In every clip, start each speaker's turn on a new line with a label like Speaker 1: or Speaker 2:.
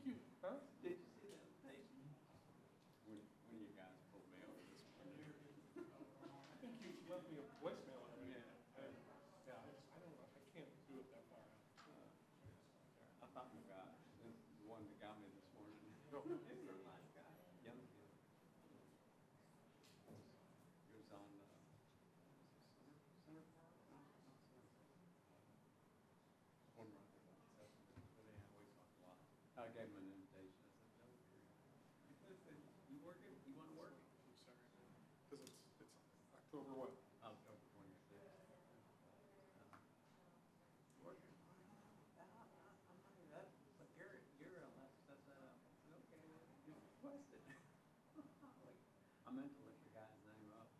Speaker 1: you, huh?
Speaker 2: Did you see that invitation? When you guys pulled me over this morning.
Speaker 1: I think you left me a voicemail already.
Speaker 2: Yeah.
Speaker 1: Yeah, I don't know, I can't do it that far out.
Speaker 2: I thought the guy, the one that got me this morning.
Speaker 1: No.
Speaker 2: He was a nice guy, young kid. He was on, Center Park? No, not Center Park. One right there by the But anyhow, we talked a lot. I gave him an invitation. I said, don't worry. I said, you working? You want to work?
Speaker 1: I'm sorry. Because it's October what?
Speaker 2: October 26th. Working? I'm not that, but you're on that stuff that I said, okay, you requested. I meant to look your guy's name up.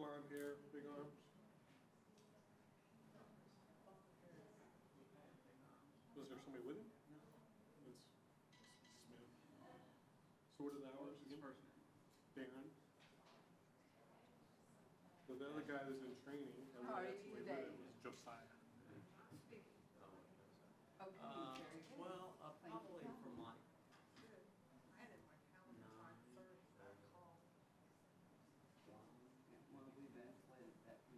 Speaker 1: Blonde hair, big arms. Was there somebody with him?
Speaker 2: No.
Speaker 1: It's Smith. So what are the hours
Speaker 2: His
Speaker 1: again?
Speaker 2: first name.
Speaker 1: Darren. So the other guy that's in training, and
Speaker 3: How are
Speaker 1: that's
Speaker 3: you
Speaker 1: the way
Speaker 3: today?
Speaker 1: with it, was Josiah.
Speaker 2: Well, probably from like.
Speaker 4: I had it in my calendar, so I searched that call.
Speaker 2: Well, we've escalated that to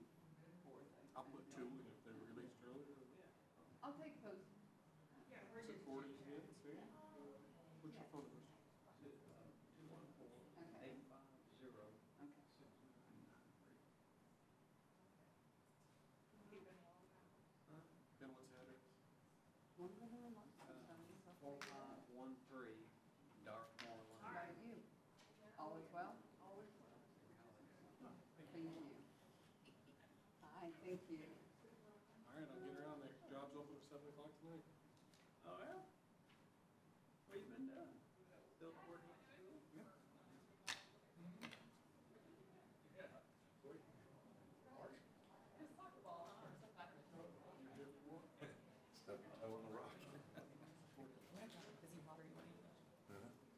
Speaker 2: 4th.
Speaker 1: I'll put 2, and if they were released earlier,
Speaker 3: I'll take those.
Speaker 4: Yeah, where
Speaker 1: is
Speaker 4: did
Speaker 1: it
Speaker 4: you?
Speaker 1: 40 again, see? What's your phone number?
Speaker 2: 214-850-6993.
Speaker 3: Okay.
Speaker 1: Ben, what's the address?
Speaker 2: 4513 Dartmoor
Speaker 3: How
Speaker 2: Lane.
Speaker 3: about you? All is well? Thank you. Hi, thank you.
Speaker 1: All right, I'll get around there. Job's open at 7 o'clock tonight.
Speaker 2: Oh, yeah? What you been doing? Still working at school?
Speaker 5: Stub your toe on the rock.
Speaker 6: Fizzy water you want?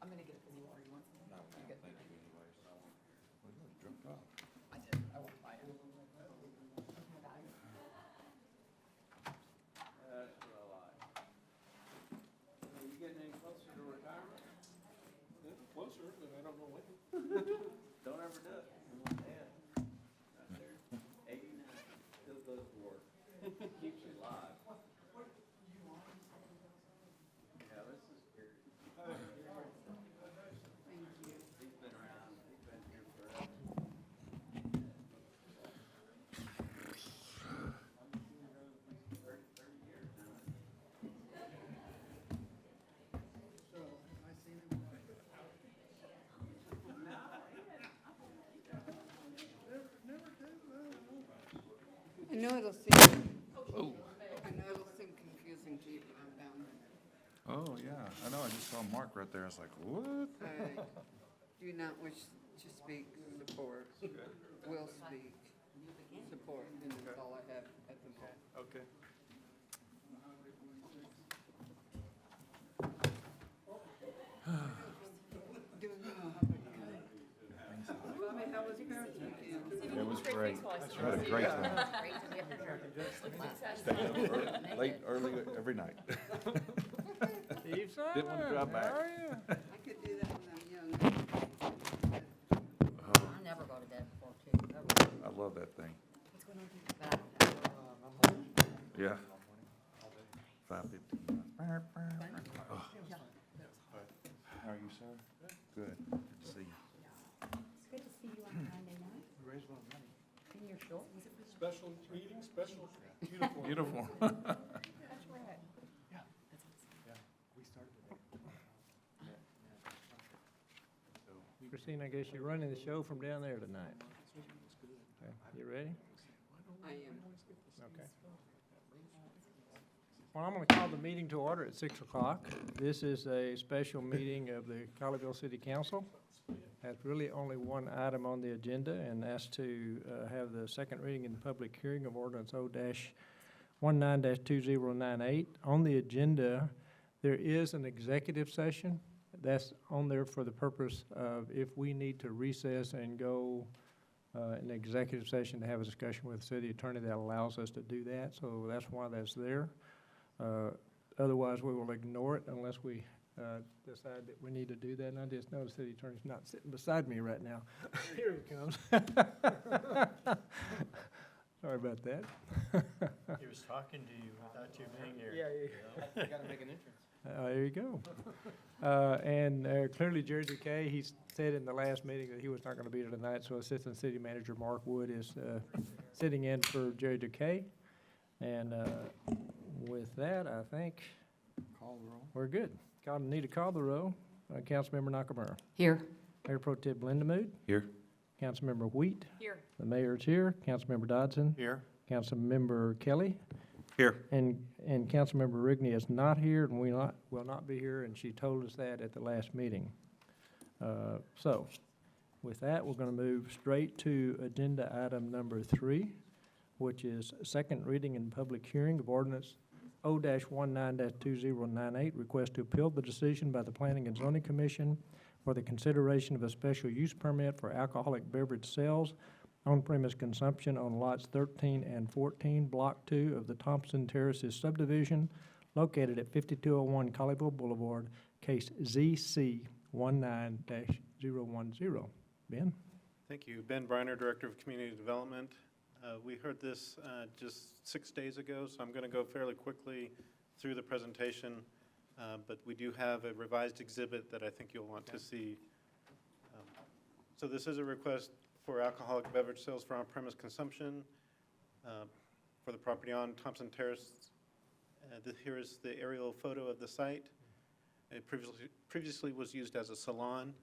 Speaker 6: I'm gonna get a fizzy water you want some?
Speaker 5: No,
Speaker 6: You good?
Speaker 5: thank you anyways. Well, you jumped off.
Speaker 6: I did, I won't buy it.
Speaker 2: That's what I like. Are you getting any closer to retirement?
Speaker 1: Yeah, closer, but I don't know when.
Speaker 2: Don't ever do it. My dad, right there, 89, still goes to work. Keeps you alive. Yeah, this is scary.
Speaker 3: Thank you.
Speaker 2: He's been around, he's been here forever. 30 years now.
Speaker 3: So, I seen him. I know it'll seem, I know it'll seem confusing to you, but I'm down there.
Speaker 5: Oh, yeah, I know, I just saw Mark right there, I was like, what?
Speaker 3: I do not wish to speak support, will speak support, and that's all I have at the moment.
Speaker 1: Okay.
Speaker 3: Doing well, how about you? Bobby, how was parents' weekend?
Speaker 5: It was great, I had a great time. Stayed up late, early every night.
Speaker 1: Steve,
Speaker 5: Didn't want to drive back.
Speaker 1: how are you?
Speaker 3: I could do that when I'm young.
Speaker 6: I never go to bed before 2. Ever.
Speaker 5: I love that thing,
Speaker 6: What's going on?
Speaker 5: yeah. 5:15. How are you, sir? Good, good to see you.
Speaker 6: It's good to see you on Monday night.
Speaker 1: Raise a lot of money.
Speaker 6: In your shorts.
Speaker 1: Special meeting, special uniform.
Speaker 5: Uniform.
Speaker 6: That's right.
Speaker 1: Yeah.
Speaker 6: That's awesome.
Speaker 1: Yeah, we started today. Christine, I guess you're running the show from down there tonight. Okay, you ready?
Speaker 3: I am.
Speaker 1: Okay. Well, I'm going to call the meeting to order at 6 o'clock. This is a special meeting of the Colleyville City Council. Has really only one item on the agenda, and that's to have the second reading and public hearing of ordinance O-19-2098. On the agenda, there is an executive session. That's on there for the purpose of if we need to recess and go in executive session to have a discussion with the city attorney, that allows us to do that. So that's why that's there. Otherwise, we will ignore it unless we decide that we need to do that. And I just noticed the city attorney's not sitting beside me right now. Here he comes. Sorry about that.
Speaker 7: He was talking to you without you being here.
Speaker 1: Yeah,
Speaker 2: You gotta make an entrance.
Speaker 1: there you go. And clearly Jerry Duque, he said in the last meeting that he was not going to be here tonight, so Assistant City Manager Mark Wood is sitting in for Jerry Duque. And with that, I think
Speaker 5: Call the roll.
Speaker 1: we're good. Need to call the roll. Councilmember Nakamura.
Speaker 6: Here.
Speaker 1: Mayor Pro Tem Blindemood.
Speaker 5: Here.
Speaker 1: Councilmember Wheat.
Speaker 6: Here.
Speaker 1: The mayor's here. Councilmember Dodson.
Speaker 5: Here.
Speaker 1: Councilmember Kelly.
Speaker 5: Here.
Speaker 1: And Councilmember Rigney is not here, and will not be here, and she told us that at the last meeting. So, with that, we're gonna move straight to agenda item number 3, which is second reading and public hearing of ordinance O-19-2098, request to appeal the decision by the Planning and Zoning Commission for the consideration of a special use permit for alcoholic beverage sales on-premise consumption on lots 13 and 14, Block 2 of the Thompson Terraces subdivision, located at 5201 Colleyville Boulevard, case ZC 19-010. Ben?
Speaker 8: Thank you. Ben Briner, Director of Community Development. We heard this just 6 days ago, so I'm going to go fairly quickly through the presentation, but we do have a revised exhibit that I think you'll want to see. So this is a request for alcoholic beverage sales for on-premise consumption for the property on Thompson Terrace. Here is the aerial photo of the site. It previously was used as a salon.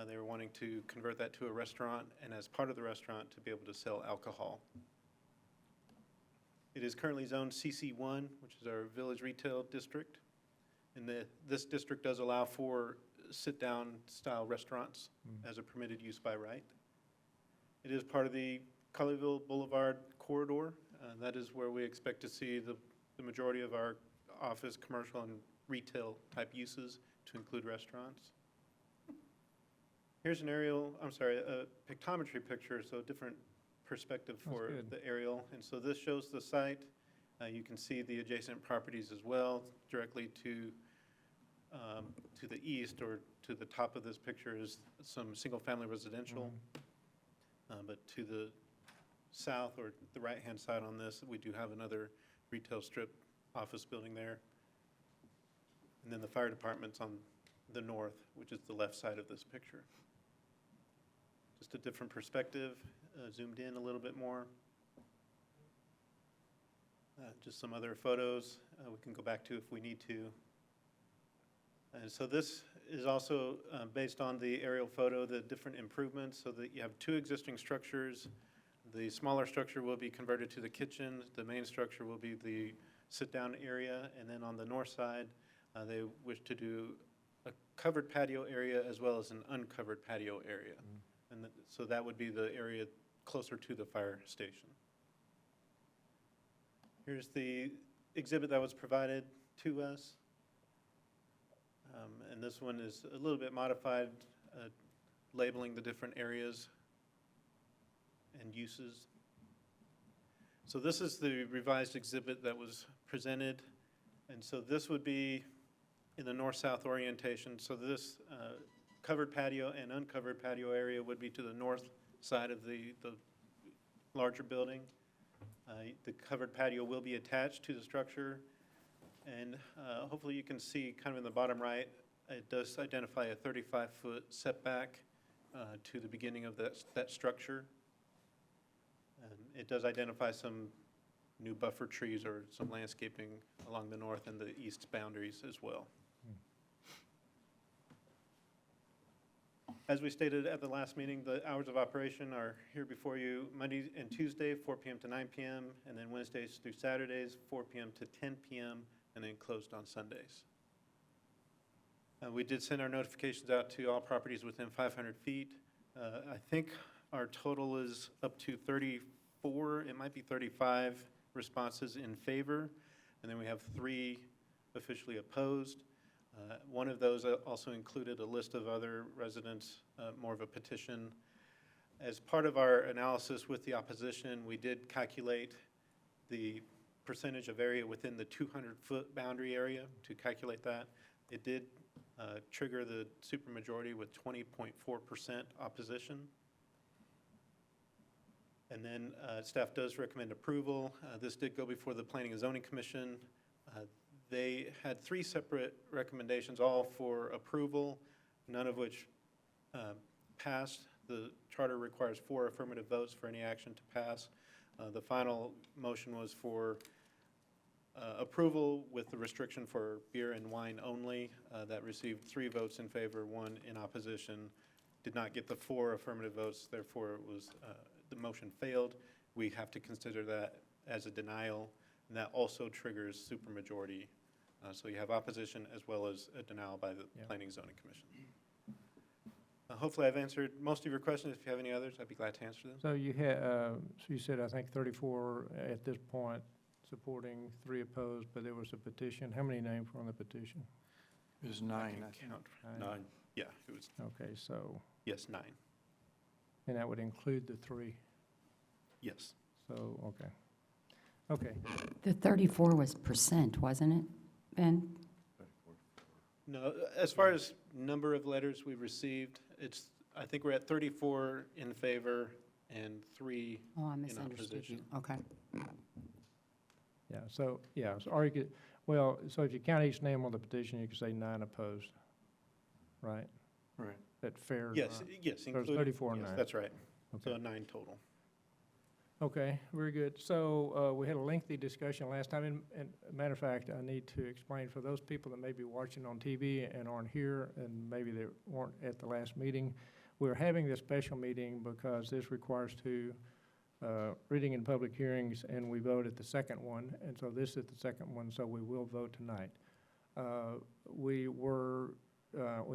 Speaker 8: They were wanting to convert that to a restaurant, and as part of the restaurant, to be able to sell alcohol. It is currently zoned CC1, which is our village retail district. And this district does allow for sit-down style restaurants as a permitted use by right. It is part of the Colleyville Boulevard corridor. That is where we expect to see the majority of our office, commercial, and retail type uses, to include restaurants. Here's an a pictometry picture, so a different perspective for
Speaker 1: good.
Speaker 8: the aerial. And so this shows the site. You can see the adjacent properties as well, directly to the east, or to the top of this picture is some single-family residential. But to the south, or the right-hand side on this, we do have another retail strip office building there. And then the fire department's on the north, which is the left side of this picture. Just a different perspective, zoomed in a little bit more. Just some other photos we can go back to if we need to. And so this is also based on the aerial photo, the different improvements, so that you have 2 existing structures. The smaller structure will be converted to the kitchen. The main structure will be the sit-down area. And then on the north side, they wish to do a covered patio area as well as an uncovered patio area. And so that would be the area closer to the fire station. Here's the exhibit that was provided to us. And this one is a little bit modified, labeling the different areas and uses. So this is the revised exhibit that was presented. And so this would be in the north-south orientation. So this covered patio and uncovered patio area would be to the north side of the larger building. The covered patio will be attached to the structure. And hopefully you can see kind of in the bottom right, it does identify a 35-foot setback to the beginning of that structure. It does identify some new buffer trees or some landscaping along the north and the east boundaries as well. As we stated at the last meeting, the hours of operation are here before you Monday and Tuesday, 4 p.m. to 9 p.m., and then Wednesdays through Saturdays, 4 p.m. to 10 p.m., and then closed on Sundays. We did send our notifications out to all properties within 500 feet. I think our total is up to 34, it might be 35 responses in favor, and then we have 3 officially opposed. One of those also included a list of other residents, more of a petition. As part of our analysis with the opposition, we did calculate the percentage of area within the 200-foot boundary area to calculate that. It did trigger the supermajority with 20.4% opposition. And then staff does recommend approval. This did go before the Planning and Zoning Commission. They had 3 separate recommendations, all for approval, none of which passed. The charter requires 4 affirmative votes for any action to pass. The final motion was for approval with the restriction for beer and wine only. That received 3 votes in favor, 1 in opposition. Did not get the 4 affirmative votes, therefore it was, the motion failed. We have to consider that as a denial, and that also triggers supermajority. So you have opposition as well as a denial by the
Speaker 1: Yeah.
Speaker 8: Planning and Zoning Commission. Hopefully I've answered most of your questions. If you have any others, I'd be glad to answer them.
Speaker 1: So you had, so you said, I think 34 at this point, supporting, 3 opposed, but there was a petition. How many names were on the petition?
Speaker 5: It was
Speaker 8: I
Speaker 5: 9,
Speaker 8: can
Speaker 5: I think.
Speaker 8: count.
Speaker 1: 9.
Speaker 8: Yeah, it was,
Speaker 1: Okay, so,
Speaker 8: yes, 9.
Speaker 1: and that would include the 3.
Speaker 8: Yes.
Speaker 1: So, okay. Okay,
Speaker 9: The 34 was percent, wasn't it, Ben?
Speaker 8: No, as far as number of letters we received, it's, I think we're at 34 in favor and 3
Speaker 9: Oh, I
Speaker 8: in
Speaker 9: misunderstood you.
Speaker 8: opposition.
Speaker 9: Okay.
Speaker 1: or you could, well, so if you count each name on the petition, you could say 9 opposed, right?
Speaker 5: Right.
Speaker 1: That fair?
Speaker 8: Yes, yes,
Speaker 1: So it's
Speaker 8: including.
Speaker 1: 34 and
Speaker 8: yes,
Speaker 1: 9.
Speaker 8: that's right. So
Speaker 1: Okay.
Speaker 8: 9 total.
Speaker 1: Okay, very good. So we had a lengthy discussion last time, and matter of fact, I need to explain for those people that may be watching on TV and aren't here, and maybe they weren't at the last meeting. We're having this special meeting because this requires 2 reading and public hearings, and we vote at the second one, and so this is the second one, so we will vote tonight. We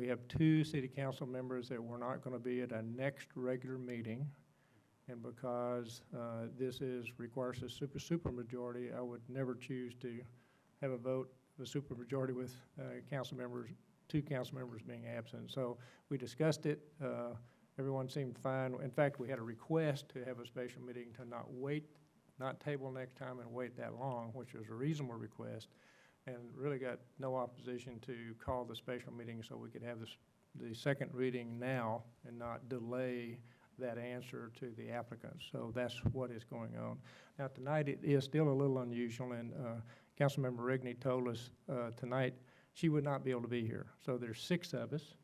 Speaker 1: have 2 city council members that were not going to be at our next regular meeting. And because this requires a super majority, I would never choose to have a vote, a super majority with 2 council members being absent. So we discussed it. Everyone seemed fine. In fact, we had a request to have a special meeting to not table next time and wait that long, which was a reasonable request, and really got no opposition to call the special meeting so we could have the second reading now and not delay that answer to the applicants. So that's what is going on. Now, tonight, it is still a little unusual, and Councilmember Rigney told us tonight she would not be able to be here. So there's 6 of us.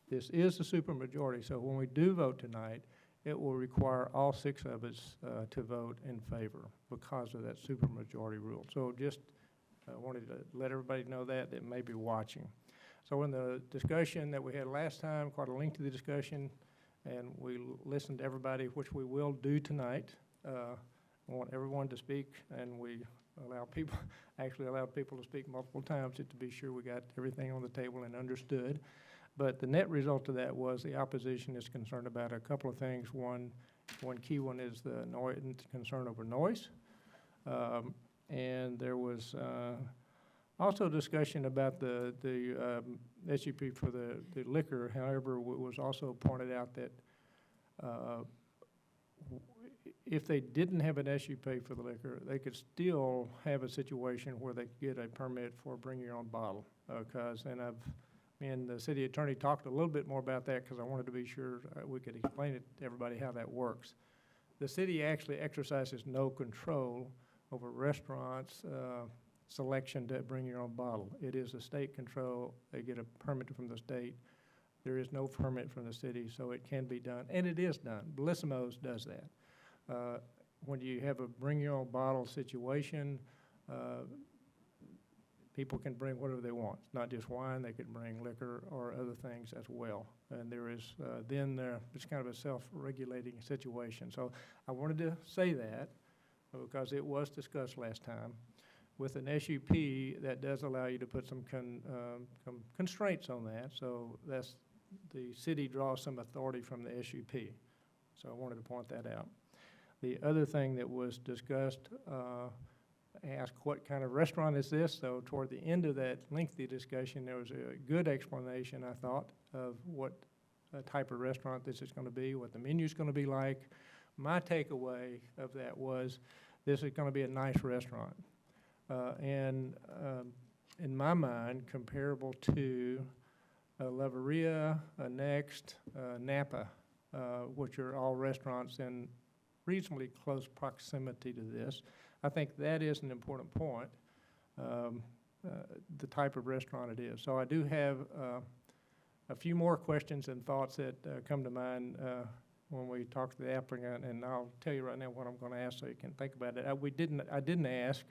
Speaker 1: This is a supermajority, so when we do vote tonight, it will require all 6 of us to vote in favor because of that supermajority rule. So just wanted to let everybody know that may be watching. So in the discussion that we had last time, quite a lengthy discussion, and we listened to everybody, which we will do tonight. I want everyone to speak, and we actually allowed people to speak multiple times just to be sure we got everything on the table and understood. But the net result of that was the opposition is concerned about a couple of things. One key one is the concern over noise. And there was also discussion about the SUP for the liquor. However, it was also pointed out that if they didn't have an SUP for the liquor, they could still have a situation where they could get a permit for bring your own bottle. Me and the city attorney talked a little bit more about that because I wanted to be sure we could explain it to everybody how that works. The city actually exercises no control over restaurants' selection to bring your own bottle. It is a state control. They get a permit from the state. There is no permit from the city, so it can be done, and it is done. Bellissimo's does that. When you have a bring your own bottle situation, people can bring whatever they want. It's not just wine, they could bring liquor or other things as well. And there is it's kind of a self-regulating situation. So I wanted to say that because it was discussed last time. With an SUP, that does allow you to put some constraints on that. So the city draws some authority from the SUP. So I wanted to point that out. The other thing that was discussed, asked what kind of restaurant is this? So toward the end of that lengthy discussion, there was a good explanation, I thought, of what type of restaurant this is going to be, what the menu is going to be like. My takeaway of that was this is going to be a nice restaurant. and in my mind, comparable to Leveria, Next, Napa, which are all restaurants in reasonably close proximity to this. I think that is an important point, the type of restaurant it is. So I do have a few more questions and thoughts that come to mind when we talk to the applicant, and I'll tell you right now what I'm going to ask so you can think about it. I didn't ask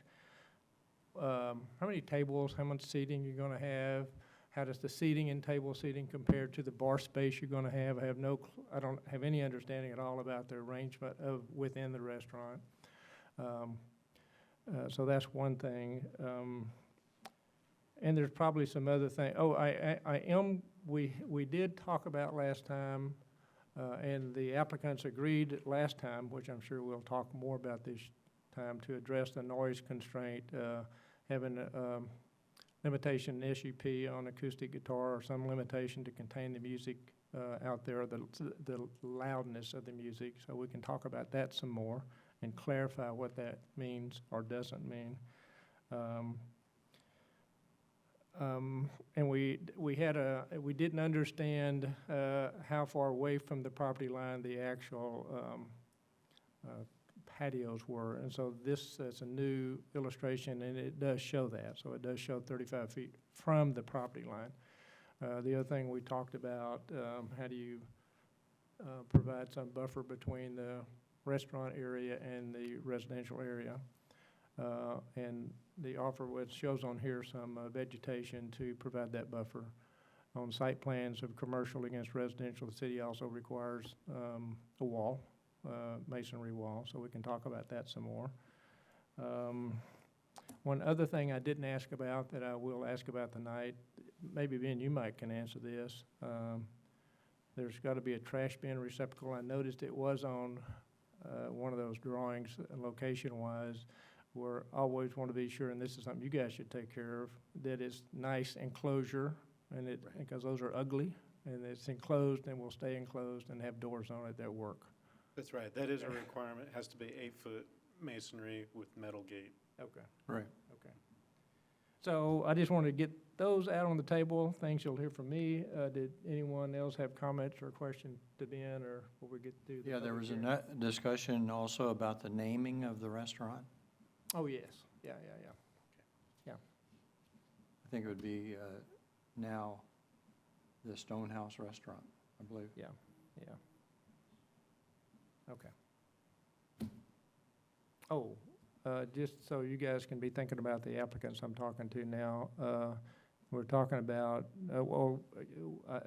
Speaker 1: how many tables, how much seating you're going to have. How does the seating and table seating compare to the bar space you're going to have? I don't have any understanding at all about the arrangement of within the restaurant. So that's one thing. And there's probably some other thing. Oh, we did talk about last time, and the applicants agreed last time, which I'm sure we'll talk more about this time, to address the noise constraint, having limitation SUP on acoustic guitar or some limitation to contain the music out there, the loudness of the music. So we can talk about that some more and clarify what that means or doesn't mean. And we didn't understand how far away from the property line the actual patios were, and so this is a new illustration, and it does show that. So it does show 35 feet from the property line. The other thing we talked about, how do you provide some buffer between the restaurant area and the residential area? And the offer, which shows on here some vegetation to provide that buffer. On site plans of commercial against residential, the city also requires a wall, masonry wall, so we can talk about that some more. One other thing I didn't ask about that I will ask about tonight, maybe Ben, you might can answer this. There's got to be a trash bin receptacle. I noticed it was on one of those drawings, location-wise. We're always want to be sure, and this is something you guys should take care of, that it's nice enclosure, and because those are ugly, and it's enclosed and will stay enclosed and have doors on it that work.
Speaker 8: That's right, that is a requirement. It has to be 8-foot masonry with metal gate.
Speaker 1: Okay.
Speaker 5: Right.
Speaker 1: Okay. So I just wanted to get those out on the table, things you'll hear from me. Did anyone else have comments or questions to Ben, or will we get through the
Speaker 7: Yeah, there
Speaker 1: public
Speaker 7: was
Speaker 1: hearing?
Speaker 7: a discussion also about the naming of the restaurant.
Speaker 1: Oh, yes. Yeah.
Speaker 7: I think it would be now the Stonehouse Restaurant, I believe.
Speaker 1: Yeah. Okay. Oh, just so you guys can be thinking about the applicants I'm talking to now, we're talking about,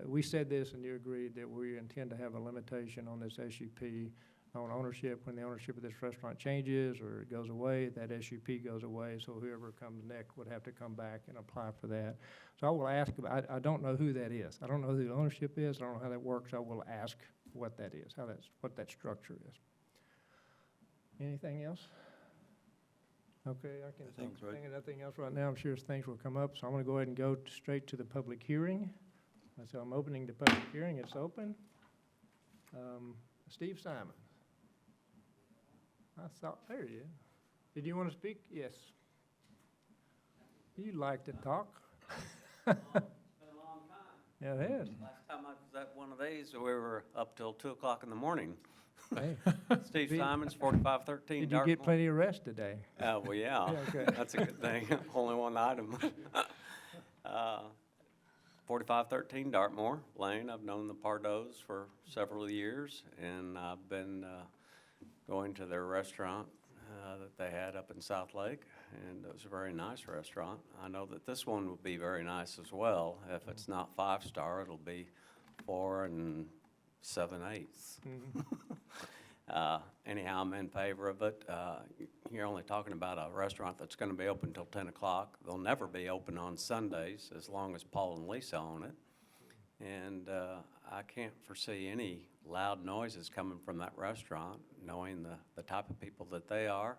Speaker 1: we said this and you agreed that we intend to have a limitation on this SUP on ownership. When the ownership of this restaurant changes or it goes away, that SUP goes away, so whoever comes next would have to come back and apply for that. So I will ask, I don't know who that is. I don't know who the ownership is. I don't know how that works. I will ask what that is, what that structure is. Anything else? Okay, I can think of nothing else right now. I'm sure things will come up, so I'm going to go ahead and go straight to the public hearing. So I'm opening the public hearing. It's open. Steve Simon. I saw, there he is. Did you want to speak? Yes. You like to talk.
Speaker 2: It's been a long time.
Speaker 1: Yeah, it has.
Speaker 2: Last time I was at one of these, we were up till 2 o'clock in the morning.
Speaker 1: Hey,
Speaker 2: Steve
Speaker 1: Did-
Speaker 2: Simons, 4513
Speaker 1: did you
Speaker 2: Dartmouth.
Speaker 1: get plenty of rest today?
Speaker 2: Well, yeah,
Speaker 1: Yeah, okay.
Speaker 2: that's a good thing. Only one item. 4513 Dartmoor Lane. I've known the Pardos for several years, and I've been going to their restaurant that they had up in South Lake, and it was a very nice restaurant. I know that this one will be very nice as well. If it's not 5-star, it'll be 4 7/8. Anyhow, I'm in favor of it. You're only talking about a restaurant that's going to be open till 10 o'clock. They'll never be open on Sundays as long as Paul and Lisa own it. And I can't foresee any loud noises coming from that restaurant, knowing the type of people that they are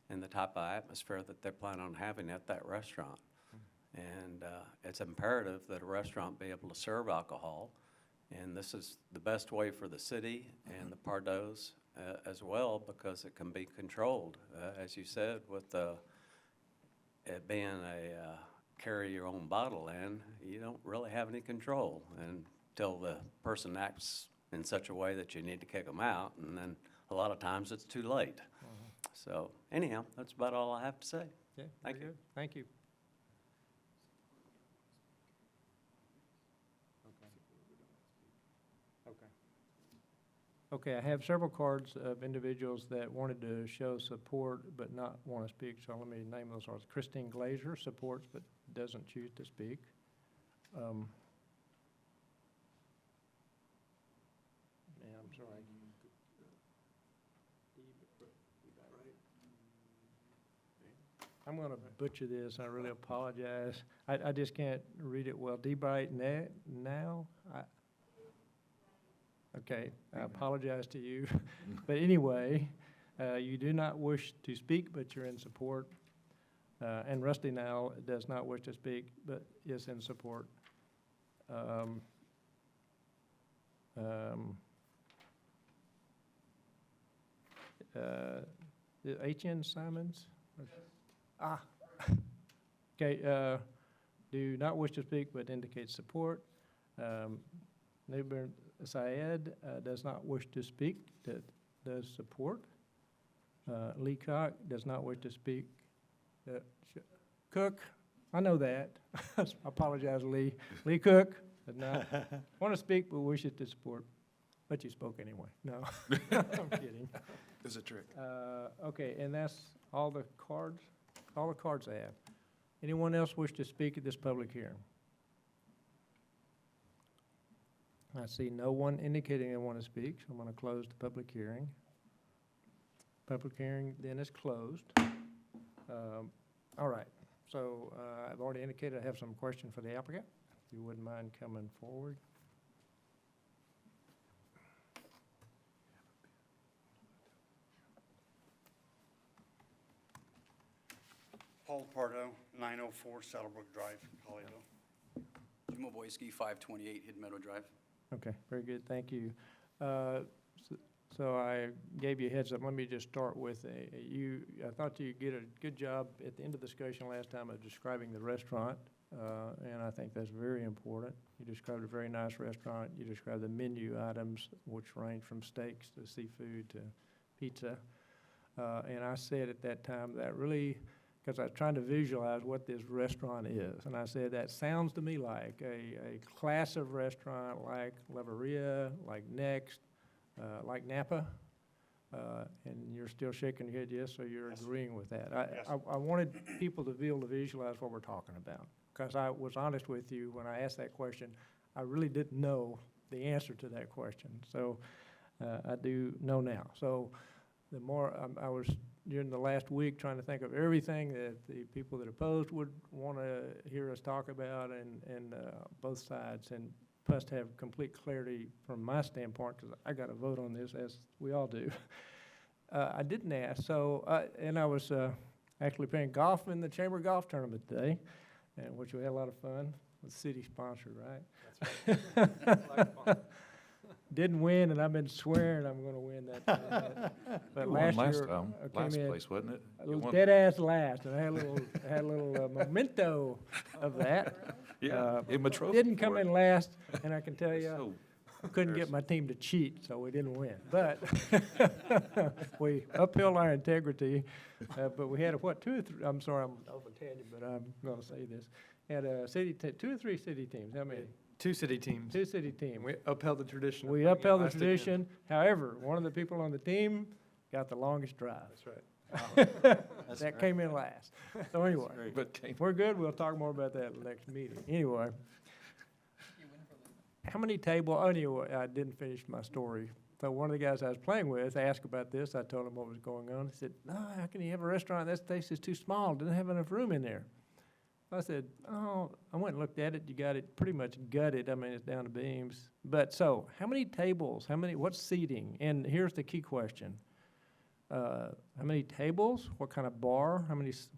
Speaker 2: and the type of atmosphere that they plan on having at that restaurant. And it's imperative that a restaurant be able to serve alcohol. And this is the best way for the city and the Pardos as well, because it can be controlled, as you said, with it being a carry your own bottle in, you don't really have any control until the person acts in such a way that you need to kick them out, and then a lot of times it's too late. So anyhow, that's about all I have to say.
Speaker 1: Yeah,
Speaker 2: Thank
Speaker 1: very
Speaker 2: you.
Speaker 1: good. Thank you. Okay, I have several cards of individuals that wanted to show support but not want to speak, so let me name those. Christine Glazer supports but doesn't choose to speak. Yeah, I'm sorry. I'm going to butcher this, I really apologize. I just can't read it well. DeBright now? Okay, I apologize to you. But anyway, you do not wish to speak, but you're in support. And Rusty now does not wish to speak, but is in support. H.N. Simons? Ah, okay, do not wish to speak, but indicate support. Neighbor Syed does not wish to speak, that does support. Lee Cook does not wish to speak. Cook, I know that. I apologize, Lee. Lee Cook does not want to speak, but wishes to support. But you spoke anyway. No, I'm kidding.
Speaker 5: It's a trick.
Speaker 1: Okay, and that's all the cards I have. Anyone else wish to speak at this public hearing? I see no one indicating they want to speak, so I'm going to close the public hearing. Public hearing then is closed. All right, so I've already indicated I have some question for the applicant. If you wouldn't mind coming forward.
Speaker 10: Paul Pardo, 904 Saddlebrook Drive, Colleyville.
Speaker 11: Jim Oboyski, 528 Hidden Meadow Drive.
Speaker 1: Okay, very good, thank you. So I gave you a heads up. Let me just start with I thought you did a good job at the end of the discussion last time of describing the restaurant, and I think that's very important. You described a very nice restaurant. You described the menu items, which range from steaks to seafood to pizza. And I said at that time that really, because I was trying to visualize what this restaurant is, and I said that sounds to me like a class of restaurant like Leveria, like Next, like Napa, and you're still shaking your head yes, so you're agreeing with that. I wanted people to be able to visualize what we're talking about, because I was honest with you when I asked that question. I really didn't know the answer to that question, so I do know now. So the more I was during the last week trying to think of everything that the people that opposed would want to hear us talk about, and both sides, and plus to have complete clarity from my standpoint, because I got to vote on this, as we all do. I didn't ask, and I was actually playing golf in the Chamber Golf Tournament today, which we had a lot of fun. With city sponsored, right? That's right. Didn't win, and I've been swearing I'm going to win that tournament. But
Speaker 5: You won last
Speaker 1: year,
Speaker 5: time,
Speaker 1: I came
Speaker 5: last
Speaker 1: in
Speaker 5: place, wasn't it?
Speaker 1: a
Speaker 5: You
Speaker 1: little
Speaker 5: won.
Speaker 1: dead ass last, and I had a little memento of that.
Speaker 5: Yeah, gave him a trophy
Speaker 1: Didn't come
Speaker 5: for it.
Speaker 1: in last, and I can tell you,
Speaker 5: So
Speaker 1: I couldn't get my team to cheat, so we didn't win. But we upheld our integrity. But we had I'm sorry, I'm over tangent, but I'm going to say this. Had a two or three city teams. How many?
Speaker 12: Two city teams.
Speaker 1: Two city teams.
Speaker 12: We upheld the tradition. of
Speaker 1: We
Speaker 12: bringing it
Speaker 1: upheld the
Speaker 12: last again.
Speaker 1: tradition. However, one of the people on the team got the longest drive.
Speaker 12: That's right.
Speaker 1: That came in last. So anyway,
Speaker 5: But came
Speaker 1: we're good. We'll talk more about that at the next meeting. Anyway, how many anyway, I didn't finish my story. So one of the guys I was playing with asked about this. I told him what was going on. He said, "No, how can you have a restaurant? That place is too small. Doesn't have enough room in there." I said, "Oh," I went and looked at it. You got it pretty much gutted. I mean, it's down to beams. But so, how many tables? What's seating? And here's the key question. How many tables? What kind of bar?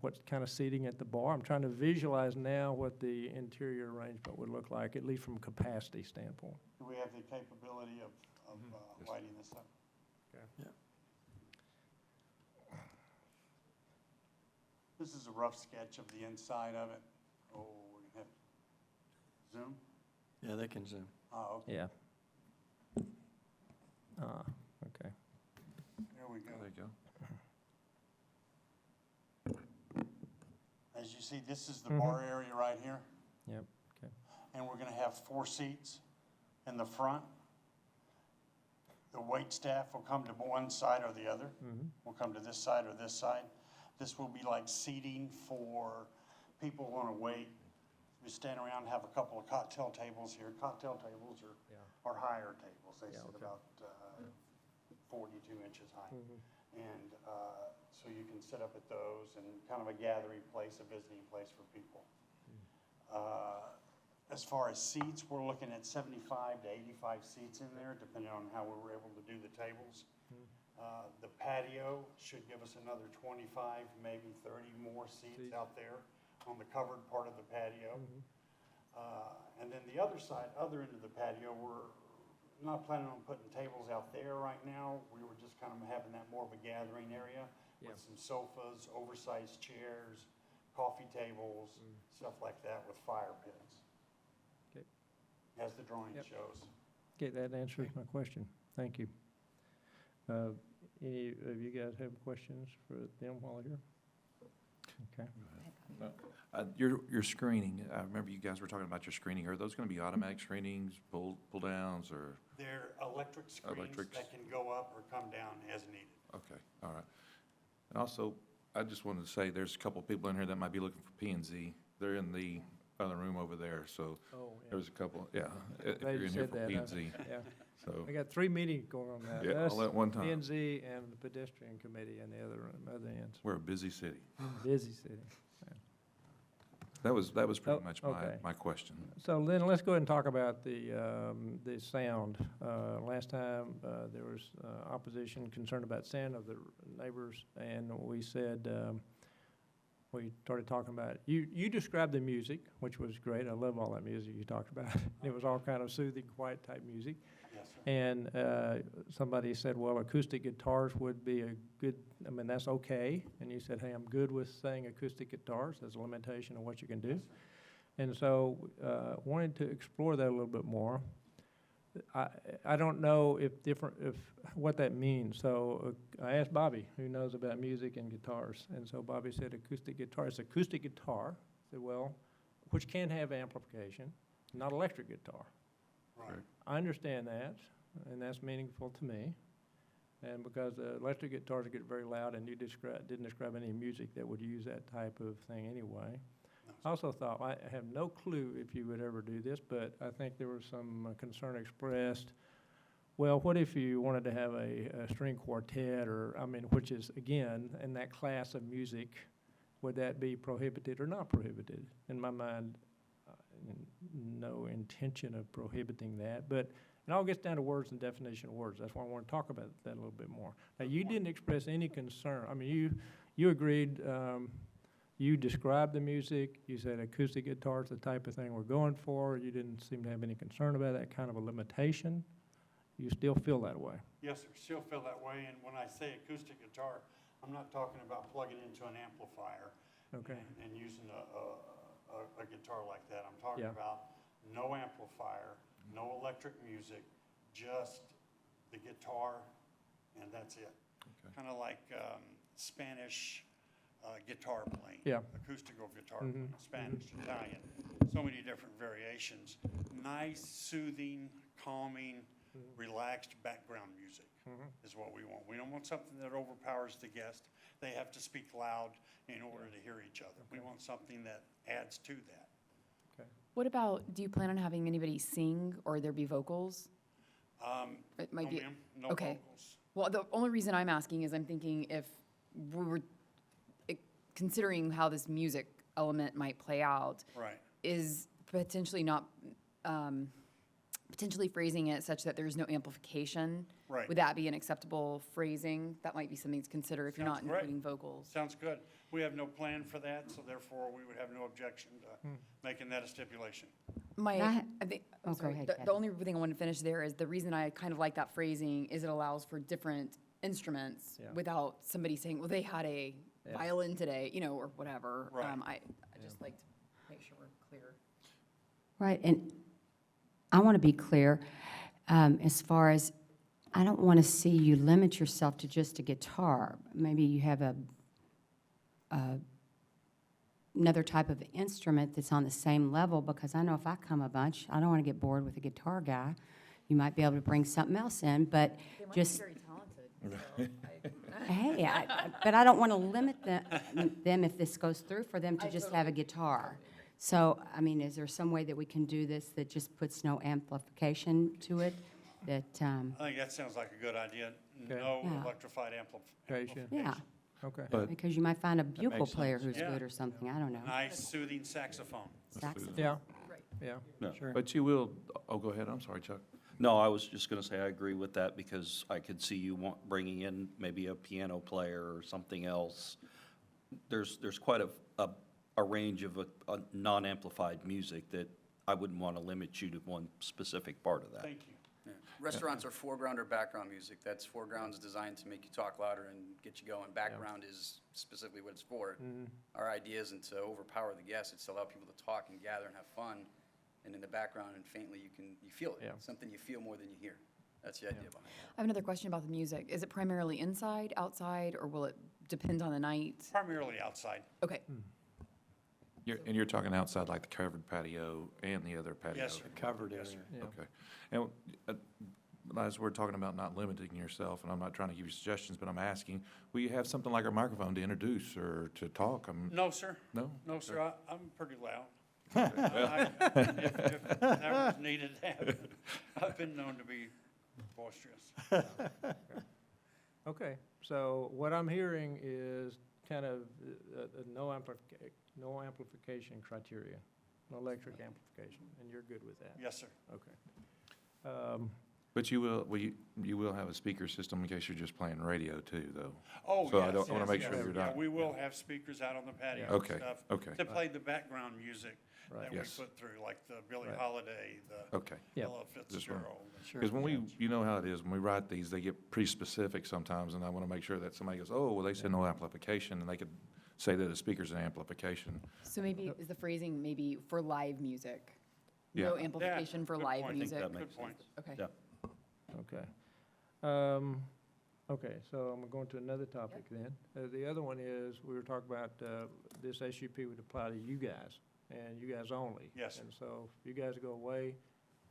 Speaker 1: What kind of seating at the bar? I'm trying to visualize now what the interior arrangement would look like, at least from a capacity standpoint.
Speaker 10: Do we have the capability of lighting this up? This is a rough sketch of the inside of it. Oh, we're gonna have, zoom?
Speaker 7: Yeah, they can zoom.
Speaker 10: Oh, okay,
Speaker 1: Yeah. Okay.
Speaker 10: there we go.
Speaker 5: There you go.
Speaker 10: As you see, this is the bar area right here,
Speaker 1: Yep, okay.
Speaker 10: and we're gonna have 4 seats in the front. The wait staff will come to one side or the other. Will come to this side or this side. This will be like seating for people who wanna wait. We stand around, have a couple of cocktail tables here. Cocktail tables are higher tables. They sit about 42 inches high. And so you can sit up at those and kind of a gathering place, a visiting place for people. As far as seats, we're looking at 75 to 85 seats in there, depending on how we were able to do the tables. The patio should give us another 25, maybe 30 more seats out there on the covered part of the patio. And then the other side, other end of the patio, we're not planning on putting tables out there right now. We were just kind of having that more of a gathering area with some sofas, oversized chairs, coffee tables, stuff like that with fire pits.
Speaker 1: Okay.
Speaker 10: As the drawing shows.
Speaker 1: Okay, that answers my question. Thank you. Any of you guys have questions for them while they're here? Okay.
Speaker 5: Your screening, I remember you guys were talking about your screening. Are those going to be automatic screenings, pull downs, or?
Speaker 10: They're electric screens
Speaker 5: Electrics.
Speaker 10: that can go up or come down as needed.
Speaker 5: Okay, all right. And also, I just wanted to say, there's a couple of people in here that might be looking for P and Z. They're in the other room over there, so
Speaker 1: Oh, yeah.
Speaker 5: there's a couple, yeah. If
Speaker 1: Glad
Speaker 5: you're
Speaker 1: you
Speaker 5: in here
Speaker 1: said
Speaker 5: for
Speaker 1: that.
Speaker 5: P and Z,
Speaker 1: Yeah.
Speaker 5: so,
Speaker 1: I got 3 meetings going on that.
Speaker 5: yeah, all at one time.
Speaker 1: P and Z and the pedestrian committee and the other ends.
Speaker 5: We're a busy city.
Speaker 1: Busy city.
Speaker 5: That was pretty much
Speaker 1: okay.
Speaker 5: my question.
Speaker 1: So then let's go ahead and talk about the sound. Last time, there was opposition, concern about sound of the neighbors, and we said, we started talking about it. You described the music, which was great. I love all that music you talked about. It was all kind of soothing, quiet type music.
Speaker 10: Yes, sir.
Speaker 1: And somebody said, well, acoustic guitars would be a good, I mean, that's okay. And you said, hey, I'm good with saying acoustic guitars. There's a limitation of what you can do. And so wanted to explore that a little bit more. I don't know if what that means. So I asked Bobby, who knows about music and guitars. And so Bobby said acoustic guitar. It's acoustic guitar. I said, well, which can have amplification, not electric guitar.
Speaker 10: Right.
Speaker 1: I understand that, and that's meaningful to me. And because electric guitars get very loud, and you didn't describe any music that would use that type of thing anyway. I also thought, I have no clue if you would ever do this, but I think there was some concern expressed. Well, what if you wanted to have a string quartet, or, I mean, which is, again, in that class of music, would that be prohibited or not prohibited? In my mind, no intention of prohibiting that, but it all gets down to words and definition of words. That's why I want to talk about that a little bit more. Now, you didn't express any concern. I mean, you agreed, you described the music. You said acoustic guitar is the type of thing we're going for. You didn't seem to have any concern about that kind of a limitation. You still feel that way?
Speaker 10: Yes, sir, still feel that way, and when I say acoustic guitar, I'm not talking about plugging into an amplifier
Speaker 1: Okay.
Speaker 10: and using a guitar like that. I'm talking
Speaker 1: Yeah.
Speaker 10: about no amplifier, no electric music, just the guitar, and that's it.
Speaker 5: Okay.
Speaker 10: Kind of like Spanish guitar playing.
Speaker 1: Yeah.
Speaker 10: Acoustical guitar
Speaker 1: Mhm.
Speaker 10: playing, Spanish, Italian, so many different variations. Nice, soothing, calming, relaxed background music is what we want. We don't want something that overpowers the guest. They have to speak loud in order to hear each other. We want something that adds to that.
Speaker 6: What about, do you plan on having anybody sing or there be vocals? It might
Speaker 10: No,
Speaker 6: be,
Speaker 10: ma'am, no
Speaker 6: okay.
Speaker 10: vocals.
Speaker 6: well, the only reason I'm asking is I'm thinking if we were considering how this music element might play out,
Speaker 10: Right.
Speaker 6: is potentially not, potentially phrasing it such that there's no amplification.
Speaker 10: Right.
Speaker 6: Would that be an acceptable phrasing? That might be something to consider if you're not
Speaker 10: Sounds great.
Speaker 6: including vocals.
Speaker 10: Sounds good. We have no plan for that, so therefore we would have no objection to making that a stipulation.
Speaker 9: That-
Speaker 6: I think,
Speaker 9: Oh,
Speaker 6: I'm
Speaker 9: go
Speaker 6: sorry,
Speaker 9: ahead,
Speaker 6: the
Speaker 9: Kathy.
Speaker 6: only thing I want to finish there is the reason I kind of like that phrasing is it allows for different instruments
Speaker 1: Yeah.
Speaker 6: without somebody saying, well, they had a
Speaker 1: Yeah.
Speaker 6: violin today, you know, or whatever.
Speaker 10: Right.
Speaker 6: I just like to make sure we're clear.
Speaker 9: Right, and I want to be clear, as far as, I don't want to see you limit yourself to just a guitar. Maybe you have another type of instrument that's on the same level, because I know if I come a bunch, I don't want to get bored with a guitar guy. You might be able to bring something else in, but
Speaker 6: They might
Speaker 9: just,
Speaker 6: be very talented.
Speaker 9: hey, but I don't want to limit them if this goes through, for them to
Speaker 6: I
Speaker 9: just have a guitar. So, I mean, is there some way that we can do this that just puts no amplification to it? That,
Speaker 10: I think that sounds like a good idea.
Speaker 1: Okay.
Speaker 10: No
Speaker 9: Yeah.
Speaker 10: electrified
Speaker 1: Patient.
Speaker 9: yeah,
Speaker 1: Okay.
Speaker 5: But
Speaker 9: because you might find a bugle
Speaker 7: makes
Speaker 9: player
Speaker 7: sense.
Speaker 9: who's
Speaker 10: Yeah.
Speaker 9: good or something, I don't know.
Speaker 10: Nice soothing saxophone.
Speaker 9: Saxophone.
Speaker 1: Yeah, yeah.
Speaker 5: No,
Speaker 7: Sure.
Speaker 5: but you will, oh, go ahead, I'm sorry, Chuck.
Speaker 13: No, I was just gonna say I agree with that, because I could see you bringing in maybe a piano player or something else. There's quite a range of a non-amplified music that I wouldn't want to limit you to one specific part of that.
Speaker 10: Thank you.
Speaker 11: Yeah. Restaurants are foreground or background music. That's foreground's designed to make you talk louder and get you going. Background is specifically what it's for. Our idea isn't to overpower the guests, it's to allow people to talk and gather and have fun. And in the background and faintly, you feel it.
Speaker 1: Yeah.
Speaker 11: Something you feel more than you hear. That's the idea behind it.
Speaker 6: I have another question about the music. Is it primarily inside, outside, or will it depend on the night?
Speaker 10: Primarily outside.
Speaker 6: Okay,
Speaker 5: And you're talking outside, like the covered patio and the other patio?
Speaker 10: Yes, sir.
Speaker 7: Covered
Speaker 10: Yes,
Speaker 7: area.
Speaker 10: sir.
Speaker 1: Yeah.
Speaker 5: Okay. And as we're talking about not limiting yourself, and I'm not trying to give you suggestions, but I'm asking, will you have something like a microphone to introduce or to talk?
Speaker 10: No, sir.
Speaker 5: No?
Speaker 10: No, sir. I'm pretty loud. If that was needed, I've been known to be boisterous.
Speaker 1: Okay, so what I'm hearing is kind of no amplification criteria, no electric amplification, and you're good with that?
Speaker 10: Yes, sir.
Speaker 1: Okay.
Speaker 5: But you will have a speaker system in case you're just playing radio too, though?
Speaker 10: Oh, yes.
Speaker 5: So I don't- I wanna
Speaker 10: yes,
Speaker 5: make sure
Speaker 10: yes.
Speaker 5: you're
Speaker 10: Yeah,
Speaker 5: not-
Speaker 10: we will have speakers out on the patio and
Speaker 5: Okay,
Speaker 10: stuff.
Speaker 5: okay.
Speaker 10: To play the background music
Speaker 1: Right.
Speaker 10: that we
Speaker 5: Yes.
Speaker 10: put through, like the Billie
Speaker 1: Right.
Speaker 10: Holiday, the
Speaker 5: Okay.
Speaker 1: Yeah.
Speaker 10: Ella Fitzgerald.
Speaker 7: Sure.
Speaker 5: Because when you know how it is, when we write these, they get pretty specific sometimes, and I want to make sure that somebody goes, oh, well, they said no amplification, and they could say that a speaker's an amplification.
Speaker 6: so maybe, is the phrasing maybe for live music? No
Speaker 5: Yeah.
Speaker 6: amplification for
Speaker 10: good
Speaker 6: live
Speaker 10: point.
Speaker 13: I think
Speaker 6: music?
Speaker 13: that
Speaker 10: Good
Speaker 13: makes
Speaker 10: point.
Speaker 13: sense.
Speaker 6: Okay.
Speaker 13: Yeah.
Speaker 1: Okay. Okay, so I'm going to another topic then. The other one is, we were talking about this SUP would apply to you guys, and you guys only.
Speaker 10: Yes, sir.
Speaker 1: And so if you guys go away,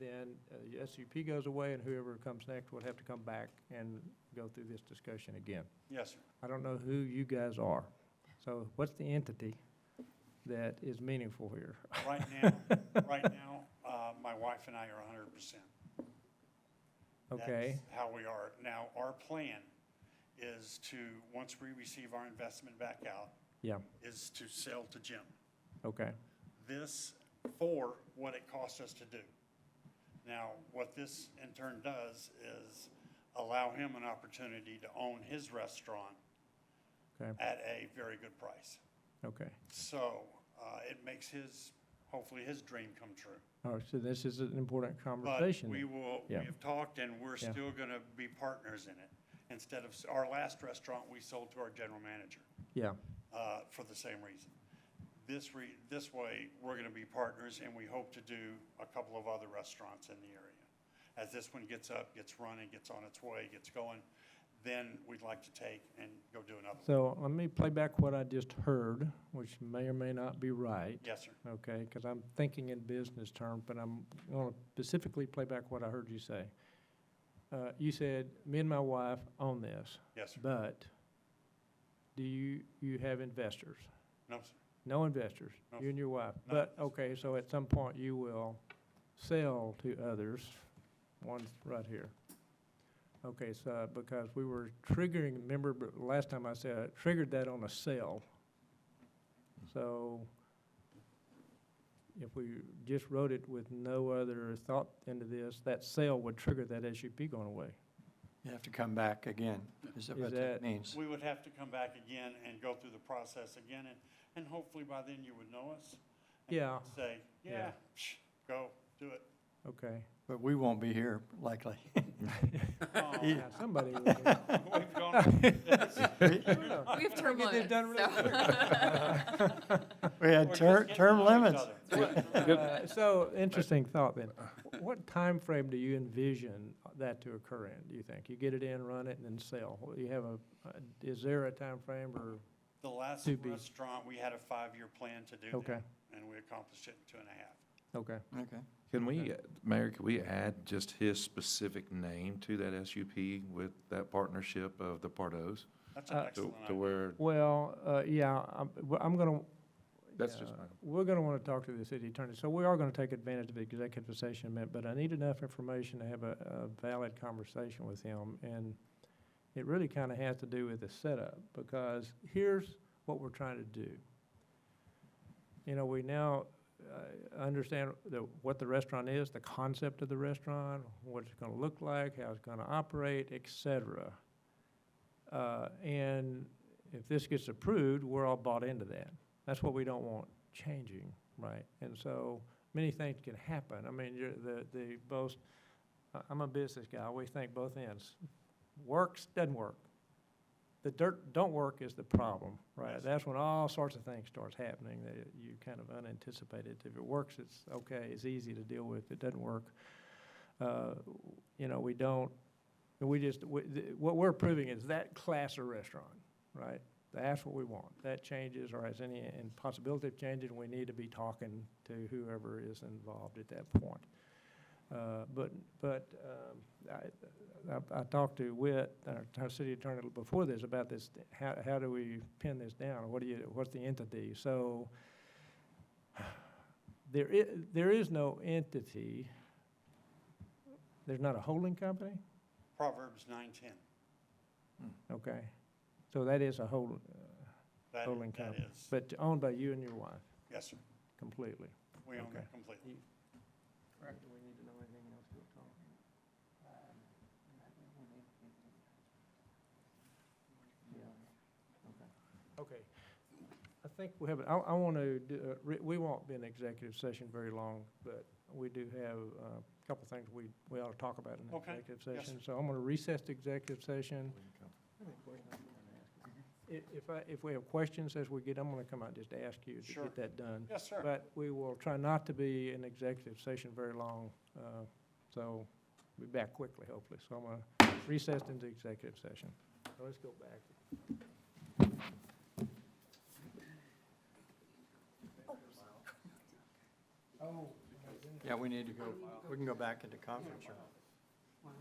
Speaker 1: then the SUP goes away, and whoever comes next will have to come back and go through this discussion again.
Speaker 10: Yes, sir.
Speaker 1: I don't know who you guys are. So what's the entity that is meaningful here?
Speaker 10: Right now, my wife and I are 100%.
Speaker 1: Okay,
Speaker 10: That's how we are. Now, our plan is to, once we receive our investment back out,
Speaker 1: yeah,
Speaker 10: is to sell to Jim.
Speaker 1: okay,
Speaker 10: This for what it costs us to do. Now, what this in turn does is allow him an opportunity to own his restaurant
Speaker 1: okay,
Speaker 10: at a very good price.
Speaker 1: okay.
Speaker 10: So it makes hopefully his dream come true.
Speaker 1: All right, so this is an important
Speaker 10: But
Speaker 1: conversation.
Speaker 10: we
Speaker 1: Yeah.
Speaker 10: have talked and we're
Speaker 1: Yeah.
Speaker 10: still going to be partners in it. Instead of, our last restaurant, we sold to our general manager
Speaker 1: Yeah,
Speaker 10: for the same reason. This way, we're going to be partners, and we hope to do a couple of other restaurants in the area. As this one gets up, gets running, gets on its way, gets going, then we'd like to take and go do another one.
Speaker 1: so let me play back what I just heard, which may or may not be right.
Speaker 10: Yes, sir.
Speaker 1: Okay, because I'm thinking in business terms, but I'm going to specifically play back what I heard you say. You said, me and my wife own this,
Speaker 10: Yes, sir.
Speaker 1: but do you have investors?
Speaker 10: No, sir.
Speaker 1: No investors,
Speaker 10: No.
Speaker 1: you and your wife?
Speaker 10: No.
Speaker 1: But, okay, so at some point you will sell to others, one's right here. Okay, so, because we were triggering, remember, but last time I said, I triggered that on a sale. So if we just wrote it with no other thought into this, that sale would trigger that SUP going away.
Speaker 7: You have to come back again, is what
Speaker 1: that-
Speaker 7: that means.
Speaker 10: We would have to come back again and go through the process again, and hopefully by then you would know us. And
Speaker 1: Yeah.
Speaker 10: Say,
Speaker 1: Yeah.
Speaker 10: yeah, go, do it.
Speaker 1: Okay,
Speaker 7: But we won't be here likely.
Speaker 1: Yeah, somebody will.
Speaker 10: We've gone,
Speaker 6: We have term
Speaker 1: Get this
Speaker 6: limits,
Speaker 1: done
Speaker 6: so.
Speaker 7: We had
Speaker 10: we're just getting
Speaker 7: term
Speaker 10: to know each
Speaker 7: limits.
Speaker 10: other.
Speaker 1: So, interesting thought then. What time frame do you envision that to occur in, do you think? You get it in, run it, and then sell? You have is there a time frame or,
Speaker 10: The last
Speaker 1: To be-
Speaker 10: restaurant, we had a 5-year plan to do
Speaker 1: Okay.
Speaker 10: that, and we accomplished it in 2.5.
Speaker 1: okay.
Speaker 7: Okay.
Speaker 5: Can we, Mayor, can we add just his specific name to that SUP with that partnership of the Pardos?
Speaker 10: That's an
Speaker 1: Uh,
Speaker 10: excellent
Speaker 5: To
Speaker 10: idea.
Speaker 5: where,
Speaker 1: Well, yeah, I'm gonna.
Speaker 5: that's just my.
Speaker 1: We're gonna wanna talk to the city attorney, so we are gonna take advantage of the executive session, but I need enough information to have a valid conversation with him. And it really kinda has to do with the setup, because here's what we're trying to do. You know, we now understand what the restaurant is, the concept of the restaurant, what it's gonna look like, how it's gonna operate, et cetera. And if this gets approved, we're all bought into that. That's what we don't want changing, right? And so many things can happen. I mean, I'm a business guy. I always think both ends. Works, doesn't work. The dirt don't work is the problem, right?
Speaker 10: Yes.
Speaker 1: That's when all sorts of things starts happening that you kind of unanticipated. If it works, it's okay, it's easy to deal with. If it doesn't work, you know, what we're approving is that class of restaurant, right? That's what we want. That changes or has any possibility of changing, we need to be talking to whoever is involved at that point. I talked to Witt, our city attorney, before this about this. How do we pin this down? What's the entity? So there is no entity. There's not a holding company?
Speaker 10: Proverbs 9:10.
Speaker 1: Okay. So that is a holding
Speaker 10: That
Speaker 1: company.
Speaker 10: is,
Speaker 1: But owned by you and your wife
Speaker 10: yes, sir.
Speaker 1: completely.
Speaker 10: We own
Speaker 1: Okay.
Speaker 10: it completely.
Speaker 1: Correct. Do we need to know anything else to talk? Okay. I think we have, I want to, we won't be in executive session very long, but we do have a couple things we ought to talk about in
Speaker 10: Okay.
Speaker 1: executive
Speaker 10: Yes,
Speaker 1: session.
Speaker 10: sir.
Speaker 1: So I'm going to recess the executive session. If we have questions as we get, I'm going to come out and just ask you to
Speaker 10: Sure.
Speaker 1: get that done.
Speaker 10: Yes, sir.
Speaker 1: But we will try not to be in executive session very long, so we'll be back quickly, hopefully. So I'm going to recess into executive session. So let's go back.
Speaker 7: Yeah, we need to go, we can go back into conference room.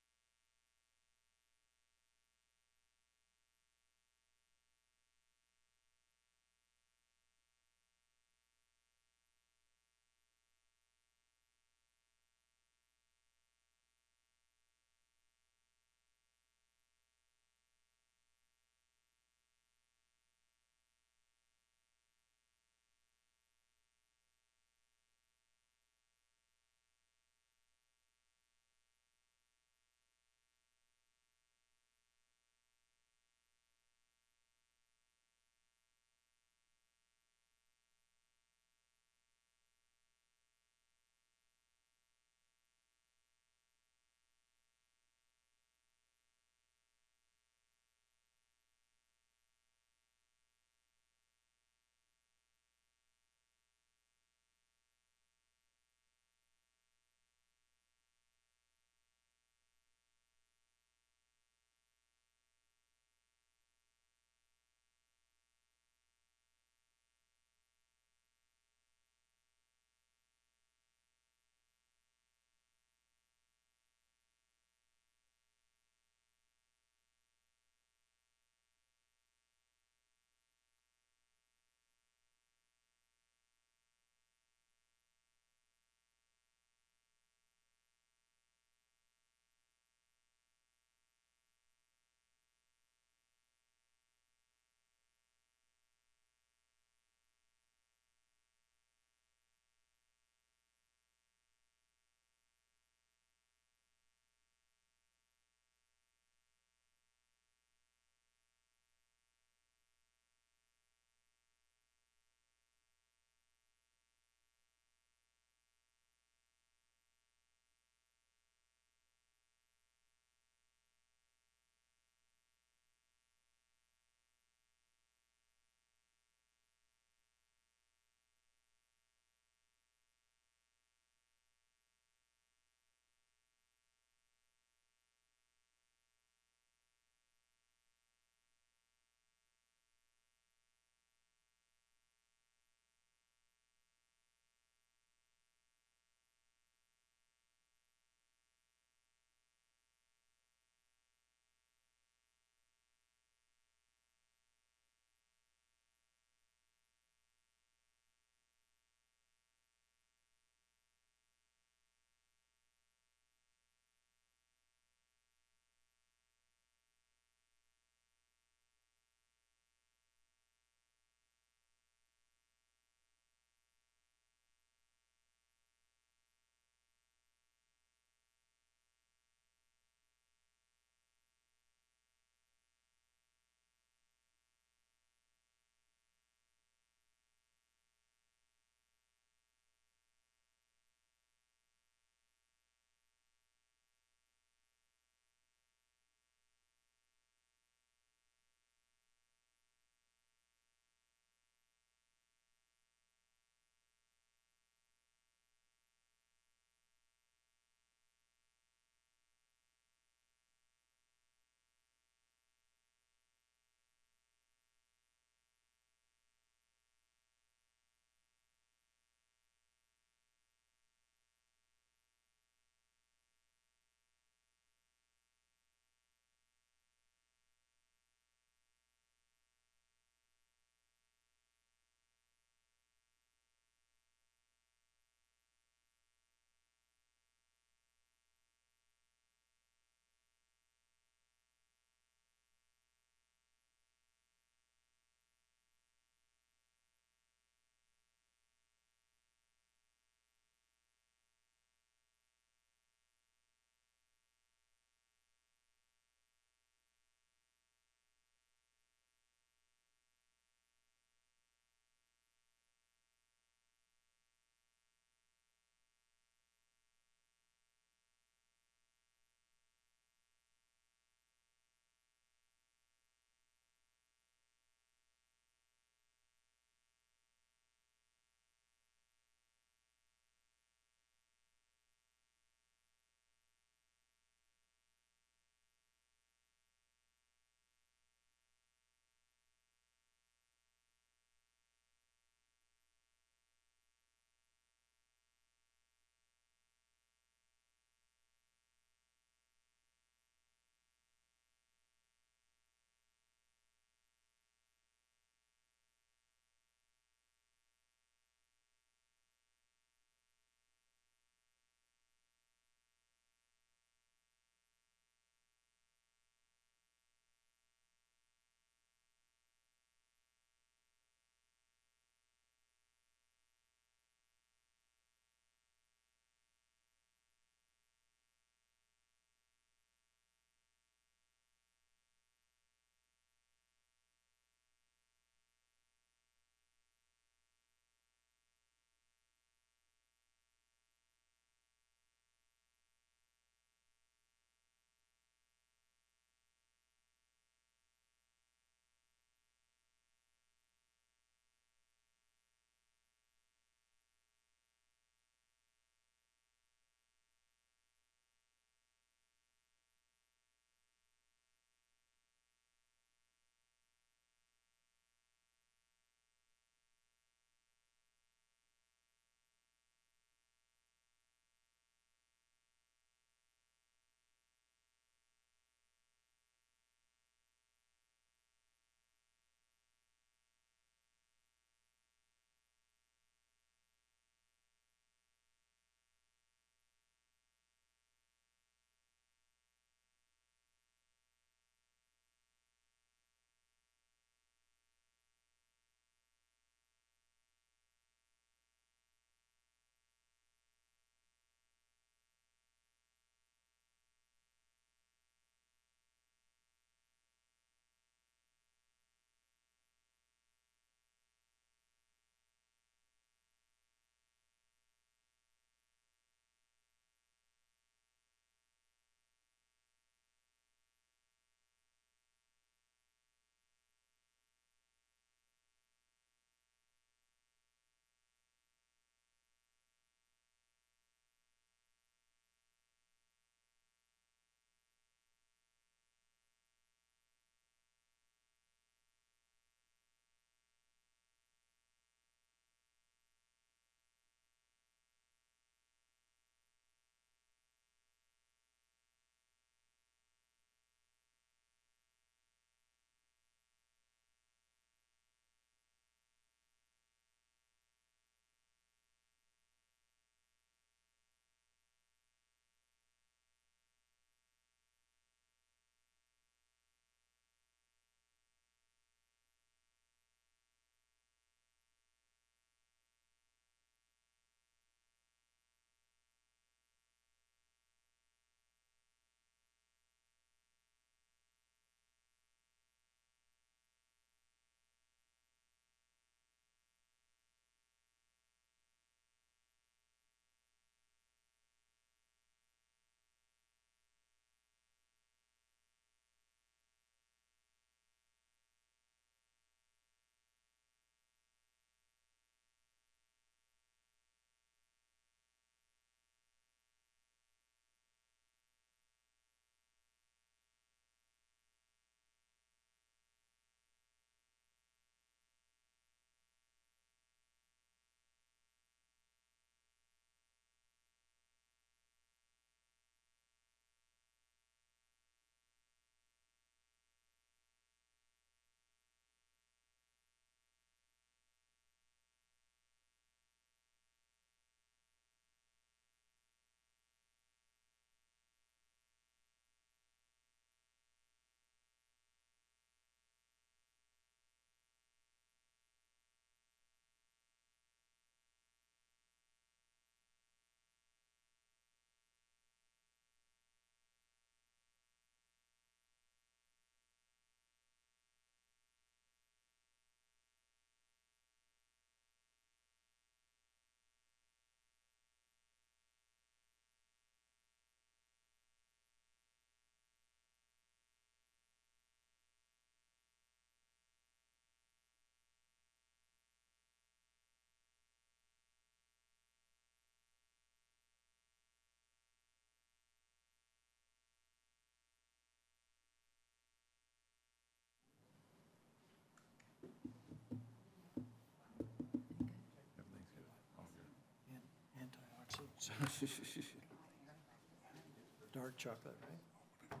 Speaker 7: Dark chocolate, right?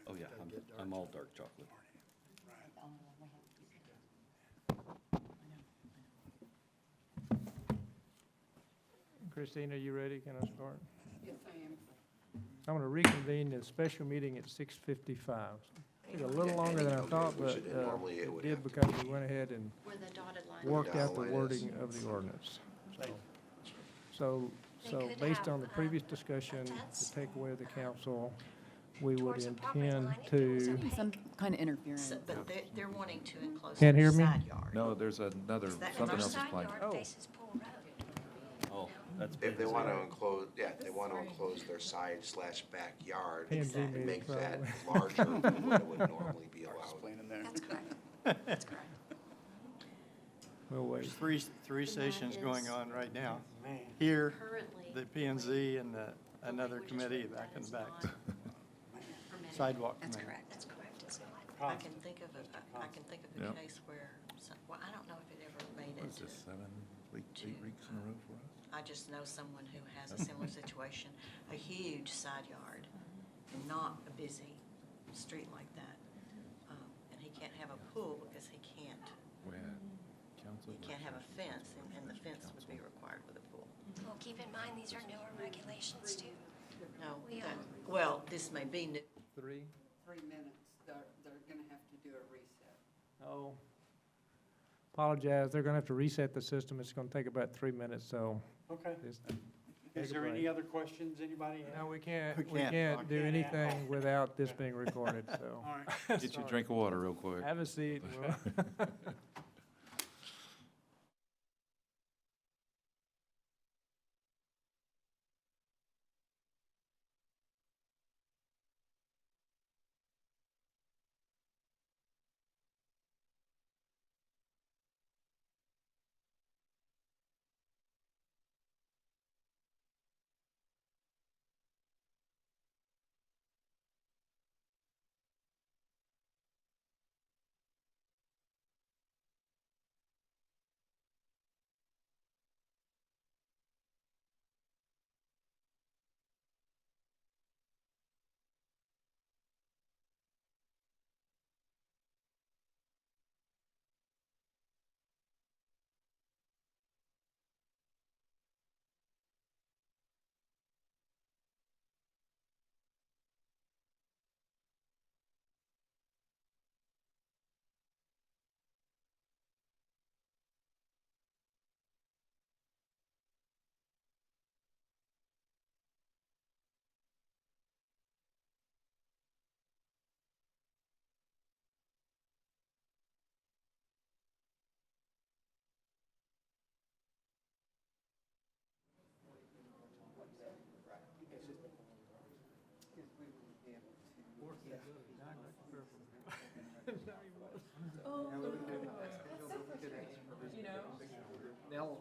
Speaker 13: Oh, yeah, I'm all dark chocolate.
Speaker 1: Christine, are you ready? Can I start?
Speaker 3: Yes, I am.
Speaker 1: I'm going to reconvene the special meeting at 6:55. Took a little longer than I thought, but it did because we went ahead and worked out the wording of the ordinance. So based on the previous discussion, the takeaway of the council, we would intend to,
Speaker 6: Some kind of interference.
Speaker 4: But they're wanting to enclose
Speaker 1: Can't
Speaker 4: their
Speaker 1: hear me?
Speaker 4: side yard.
Speaker 5: No, there's another, something else is playing.
Speaker 1: Oh.
Speaker 4: faces Pool Road.
Speaker 13: Oh, that's.
Speaker 14: If they want to enclose, yeah, they want to enclose their side/backyard
Speaker 1: P&Z
Speaker 14: and
Speaker 1: meeting,
Speaker 14: make that
Speaker 1: probably.
Speaker 14: larger than what it would normally be allowed.
Speaker 11: Explaining there.
Speaker 4: That's correct. That's correct.
Speaker 1: we'll wait.
Speaker 7: There's three stations going on right now. Here, the P and Z, and another committee back in the back. Sidewalk
Speaker 4: That's
Speaker 7: committee.
Speaker 4: correct, that's correct. I can think of a
Speaker 5: Yep.
Speaker 4: case where, well, I don't know if it ever made
Speaker 5: What is
Speaker 4: it.
Speaker 5: this, 8 weeks in a row for us?
Speaker 4: I just know someone who has a similar situation, a huge side yard and not a busy street like that. And he can't have a pool because he can't have a fence, and the fence would be required with a pool.
Speaker 15: Well, keep in mind, these are newer regulations too.
Speaker 4: No,
Speaker 15: We,
Speaker 4: well, this may be new.
Speaker 1: 3?
Speaker 3: 3 minutes, they're gonna have to do a reset.
Speaker 1: Oh. Apologize, they're going to have to reset the system. It's going to take about 3 minutes, so.
Speaker 10: Okay.
Speaker 1: just
Speaker 10: Is
Speaker 1: take a
Speaker 10: there
Speaker 1: break.
Speaker 10: any other questions anybody has?
Speaker 1: No, we can't
Speaker 10: can't.
Speaker 1: do anything without this being recorded, so.
Speaker 10: All right.
Speaker 5: Get you a drink of water real quick.
Speaker 1: Have a seat. We'll-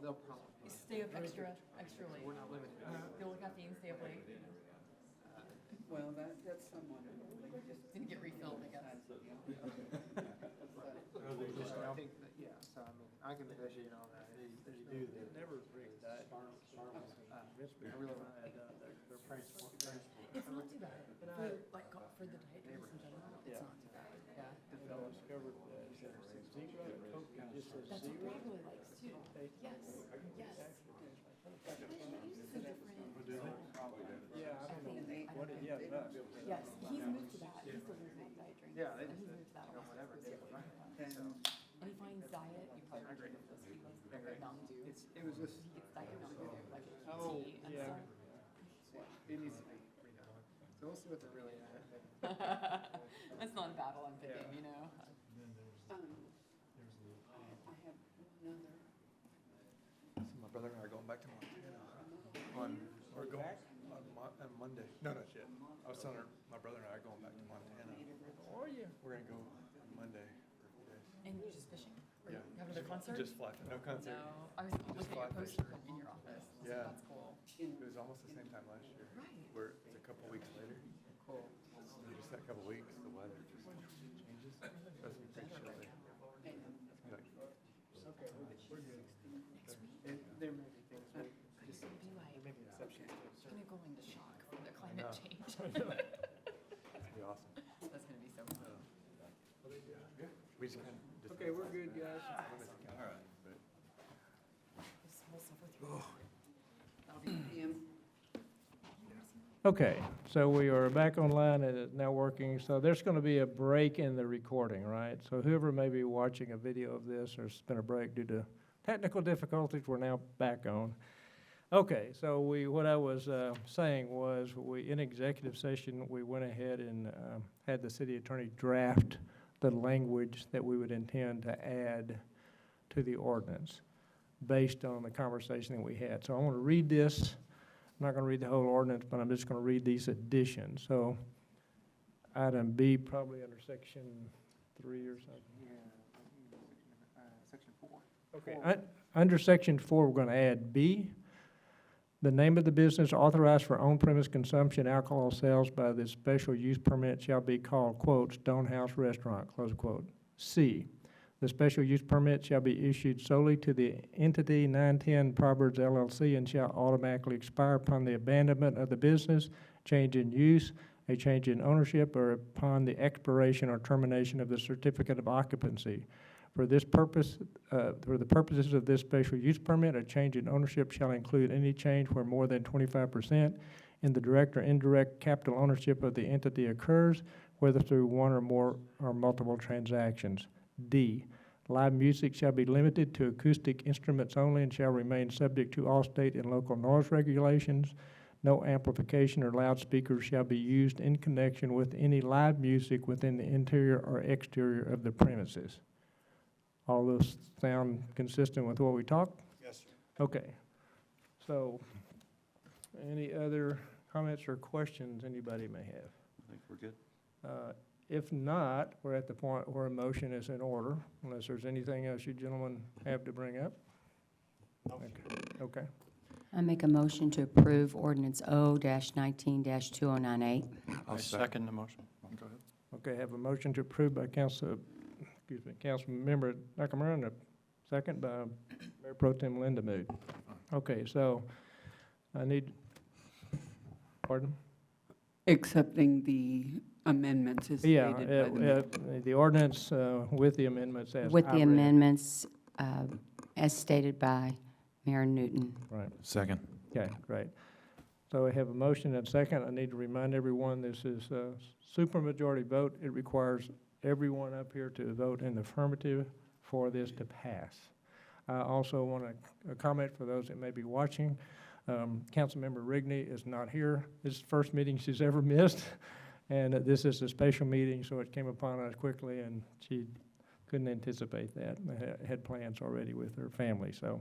Speaker 12: They'll probably.
Speaker 6: Stay up extra late.
Speaker 12: We're not limited.
Speaker 6: Feel like caffeine, stay up late.
Speaker 3: Well, that's someone who just.
Speaker 6: Didn't get refilled, I guess.
Speaker 12: I think that, yeah, so I mean, I can negotiate on that. They do the.
Speaker 1: Never bring that.
Speaker 12: I really want to add, their price.
Speaker 6: It's not too bad, but for the dieters in general, it's not too bad, yeah.
Speaker 1: I discovered that zero, Coke just says
Speaker 6: That's what
Speaker 1: zero.
Speaker 6: Brad really likes too. Yes, yes.
Speaker 1: Yeah, I don't know what it, yeah, that's.
Speaker 6: Yes, he's moved to that, he still doesn't like diet drinks.
Speaker 12: Yeah, they
Speaker 6: And
Speaker 12: just,
Speaker 6: he's moved to that one.
Speaker 12: whatever,
Speaker 6: So, and he finds diet, you probably heard of this, he loves Mountain Dew.
Speaker 12: it was just,
Speaker 6: He gets diet Mountain Dew, like
Speaker 1: Oh,
Speaker 6: tea and
Speaker 1: yeah.
Speaker 6: stuff.
Speaker 12: it needs to be redone. So we'll see what they're really at.
Speaker 6: That's not a battle I'm picking, you know?
Speaker 3: I have another.
Speaker 12: My brother and I are going back to Montana we're going on Monday. No, not yet. I was telling her, my brother and I are going back to Montana.
Speaker 1: Oh, yeah.
Speaker 12: We're gonna go on Monday for a few days.
Speaker 6: And you're just fishing? Or
Speaker 12: Yeah.
Speaker 6: having a concert?
Speaker 12: Just fly, no concert.
Speaker 6: No, I was looking at
Speaker 12: fly
Speaker 6: your post
Speaker 12: fishing.
Speaker 6: in your office. So
Speaker 12: Yeah.
Speaker 6: That's cool.
Speaker 12: It was almost the same time last year.
Speaker 6: Right.
Speaker 12: Where it's a couple weeks later.
Speaker 6: Cool.
Speaker 12: Just that couple weeks, the weather just changes. Supposed to be pretty chilly. It's gonna be like,
Speaker 1: Okay, we're good.
Speaker 6: Next week,
Speaker 12: there may be things,
Speaker 6: could it be like
Speaker 12: maybe exception.
Speaker 6: going to shock from the climate change.
Speaker 12: That'd be awesome.
Speaker 6: That's gonna be so fun.
Speaker 12: We just kind of.
Speaker 1: Okay, we're good, guys.
Speaker 6: This whole suffer through.
Speaker 3: PM.
Speaker 1: Okay, so we are back online and it's now working. So there's going to be a break in the recording, right? So whoever may be watching a video of this, there's been a break due to technical difficulties, we're now back on. Okay, so what I was saying was, in executive session, we went ahead and had the city attorney draft the language that we would intend to add to the ordinance based on the conversation that we had. So I want to read this. I'm not going to read the whole ordinance, but I'm just going to read these additions. So item B, probably under section 3 or something.
Speaker 12: Section 4.
Speaker 1: Okay, under section 4, we're going to add B. The name of the business authorized for on-premise consumption alcohol sales by this special use permit shall be called, quote, Stonehouse Restaurant, close quote. C, the special use permit shall be issued solely to the entity 910 Proverbs LLC and shall automatically expire upon the abandonment of the business, change in use, a change in ownership, or upon the expiration or termination of the certificate of occupancy. For this purpose, for the purposes of this special use permit, a change in ownership shall include any change where more than 25% in the direct or indirect capital ownership of the entity occurs, whether through one or more or multiple transactions. D, live music shall be limited to acoustic instruments only and shall remain subject to all state and local noise regulations. No amplification or loudspeakers shall be used in connection with any live music within the interior or exterior of the premises. All those sound consistent with what we talked?
Speaker 10: Yes, sir.
Speaker 1: Okay. So, any other comments or questions anybody may have?
Speaker 13: I think we're good.
Speaker 1: If not, we're at the point where a motion is in order, unless there's anything else you gentlemen have to bring up. Okay.
Speaker 9: I make a motion to approve ordinance O-19-2098.
Speaker 7: I'll second the motion.
Speaker 12: Go ahead.
Speaker 1: Okay, have a motion to approve by Councilmember Nakamura, and a second by Mayor Pro Tem Linda Mood. Okay, so I need, pardon?
Speaker 3: Accepting the amendments as
Speaker 1: Yeah,
Speaker 3: stated by the
Speaker 1: the ordinance with the amendments as
Speaker 9: With
Speaker 1: I
Speaker 9: the
Speaker 1: read.
Speaker 9: amendments as stated by Mayor Newton.
Speaker 1: Right,
Speaker 5: Second.
Speaker 1: okay, great. So I have a motion and a second. I need to remind everyone, this is a supermajority vote. It requires everyone up here to vote in the affirmative for this to pass. I also want to comment for those that may be watching. Councilmember Rigney is not here. This is the first meeting she's ever missed, and this is a special meeting, so it came upon us quickly, and she couldn't anticipate that. Had plans already with her family. So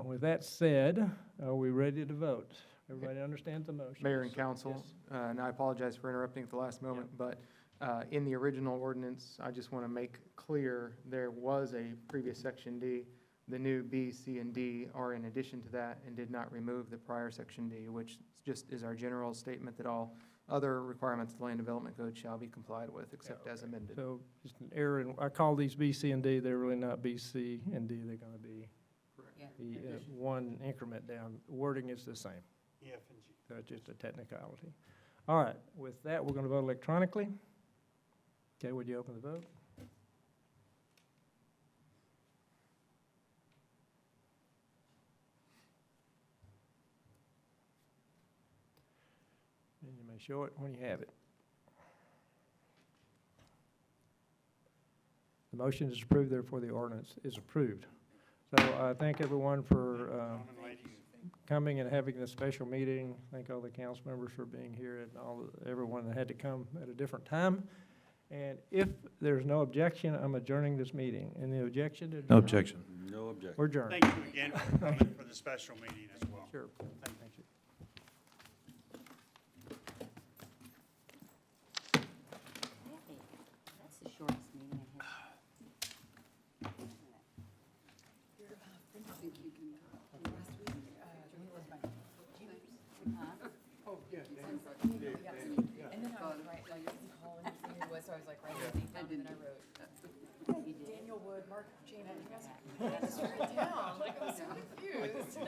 Speaker 1: with that said, are we ready to vote? Everybody understands the motion?
Speaker 16: Mayor and council, and I apologize for interrupting at the last moment, but in the original ordinance, I just want to make clear there was a previous section D. The new B, C, and D are in addition to that and did not remove the prior section D, which just is our general statement that all other requirements of the Land Development Code shall be complied with except as amended.
Speaker 1: So just an error, and I call these B, C, and D. They're really not B, C, and D. They're going to be the one increment down. Wording is the same.
Speaker 10: E, F, and G.
Speaker 1: So it's just a technicality. All right, with that, we're going to vote electronically. Okay, would you open the vote? And you may show it when you have it. The motion is approved, therefore the ordinance is approved. So I thank everyone for coming and having this special meeting. Thank all the council members for being here and everyone that had to come at a different time. And if there's no objection, I'm adjourning this meeting. Any objection?
Speaker 5: No objection.
Speaker 13: No objection.
Speaker 1: We're adjourned.
Speaker 10: Thank you again for coming for the special meeting as well.
Speaker 1: Sure. Thank you.
Speaker 9: That's the shortest meeting I had.
Speaker 6: And then I was right, like, calling to see who it was, so I was like writing everything down, and then I wrote, Daniel Wood, Mark Janet, you guys, I just wrote it down, like, I was so confused.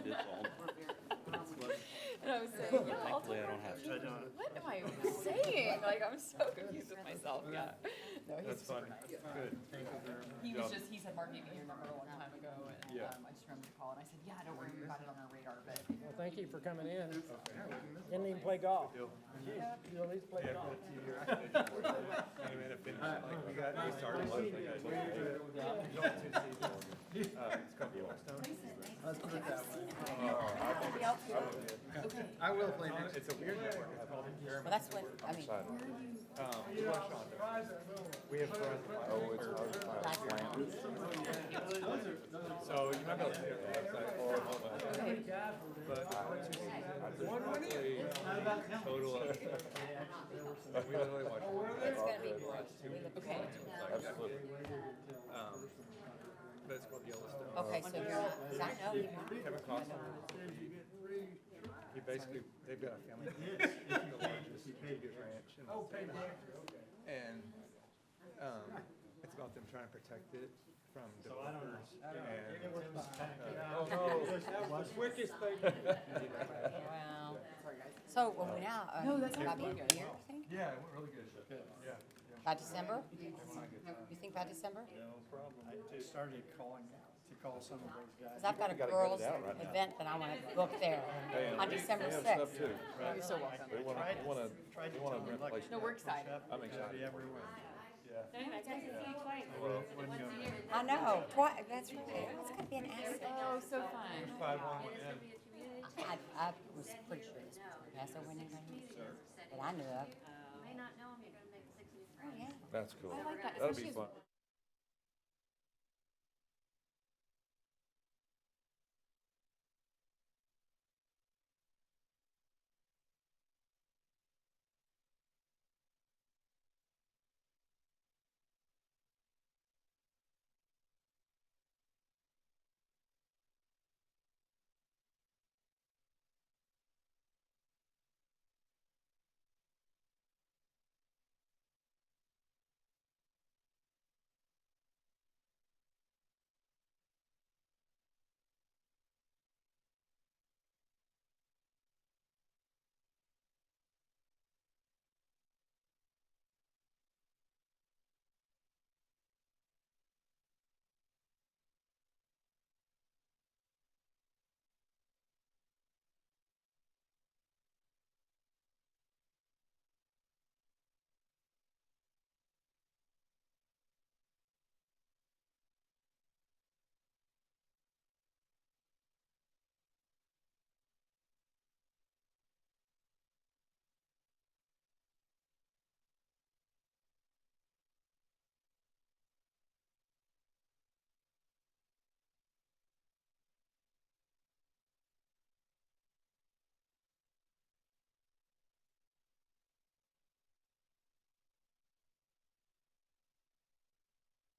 Speaker 6: And I was saying,
Speaker 13: Thankfully, I don't have to.
Speaker 6: What am I saying? Like, I'm so confused with myself, yeah. No, he's super nice.
Speaker 12: Good.
Speaker 6: He said, Mark gave me your number a long time ago, and,
Speaker 12: Yeah.
Speaker 6: I just remembered to call, and I said, yeah, don't worry, we got it on our radar, but.
Speaker 1: Well, thank you for coming in. Didn't even play golf. You at least play golf.
Speaker 12: We started once, like I told you. It's called Yellowstone. Let's put it that way. I will play next. It's a weird network. It's called Paramount.
Speaker 6: Well, that's what, I mean.
Speaker 12: We watch on there. We have friends. Oh, it's hard to find. So you might be able to see it on the website or mobile. But total of, we literally watch.
Speaker 6: It's gonna be great. Okay.
Speaker 12: Absolutely. But it's called Yellowstone.
Speaker 6: Okay, so you're not, 'cause I know.
Speaker 12: Kevin Costner. He basically, they've got a family. It's the largest biggest ranch in the state. And, it's about them trying to protect it from developers and. Oh, no, that was the quickest thing.
Speaker 6: Wow. So, when we now,
Speaker 12: No, that's
Speaker 6: about
Speaker 12: actually
Speaker 6: being
Speaker 12: good.
Speaker 6: here, you think?
Speaker 12: Yeah, it went really good. Yeah.
Speaker 6: By December? You think by December?
Speaker 7: I just started calling, to call some of those guys.
Speaker 6: Because I've got a girls' event that I want to book there on December 6th. You're so welcome.
Speaker 7: Tried to tell them, like,
Speaker 6: No, we're excited.
Speaker 12: I'm excited.
Speaker 7: everywhere. Yeah.
Speaker 6: I know, that's right. It's gonna be an asset. Oh, so fun.
Speaker 12: 5-1 win.
Speaker 6: I was pretty sure this was gonna pass over anybody that I knew of.
Speaker 15: May not know him, you're gonna make 6 new
Speaker 6: Oh,
Speaker 15: friends.
Speaker 6: yeah.
Speaker 5: That's cool.
Speaker 6: I like that,
Speaker 5: That'll be
Speaker 6: especially as
Speaker 5: fun.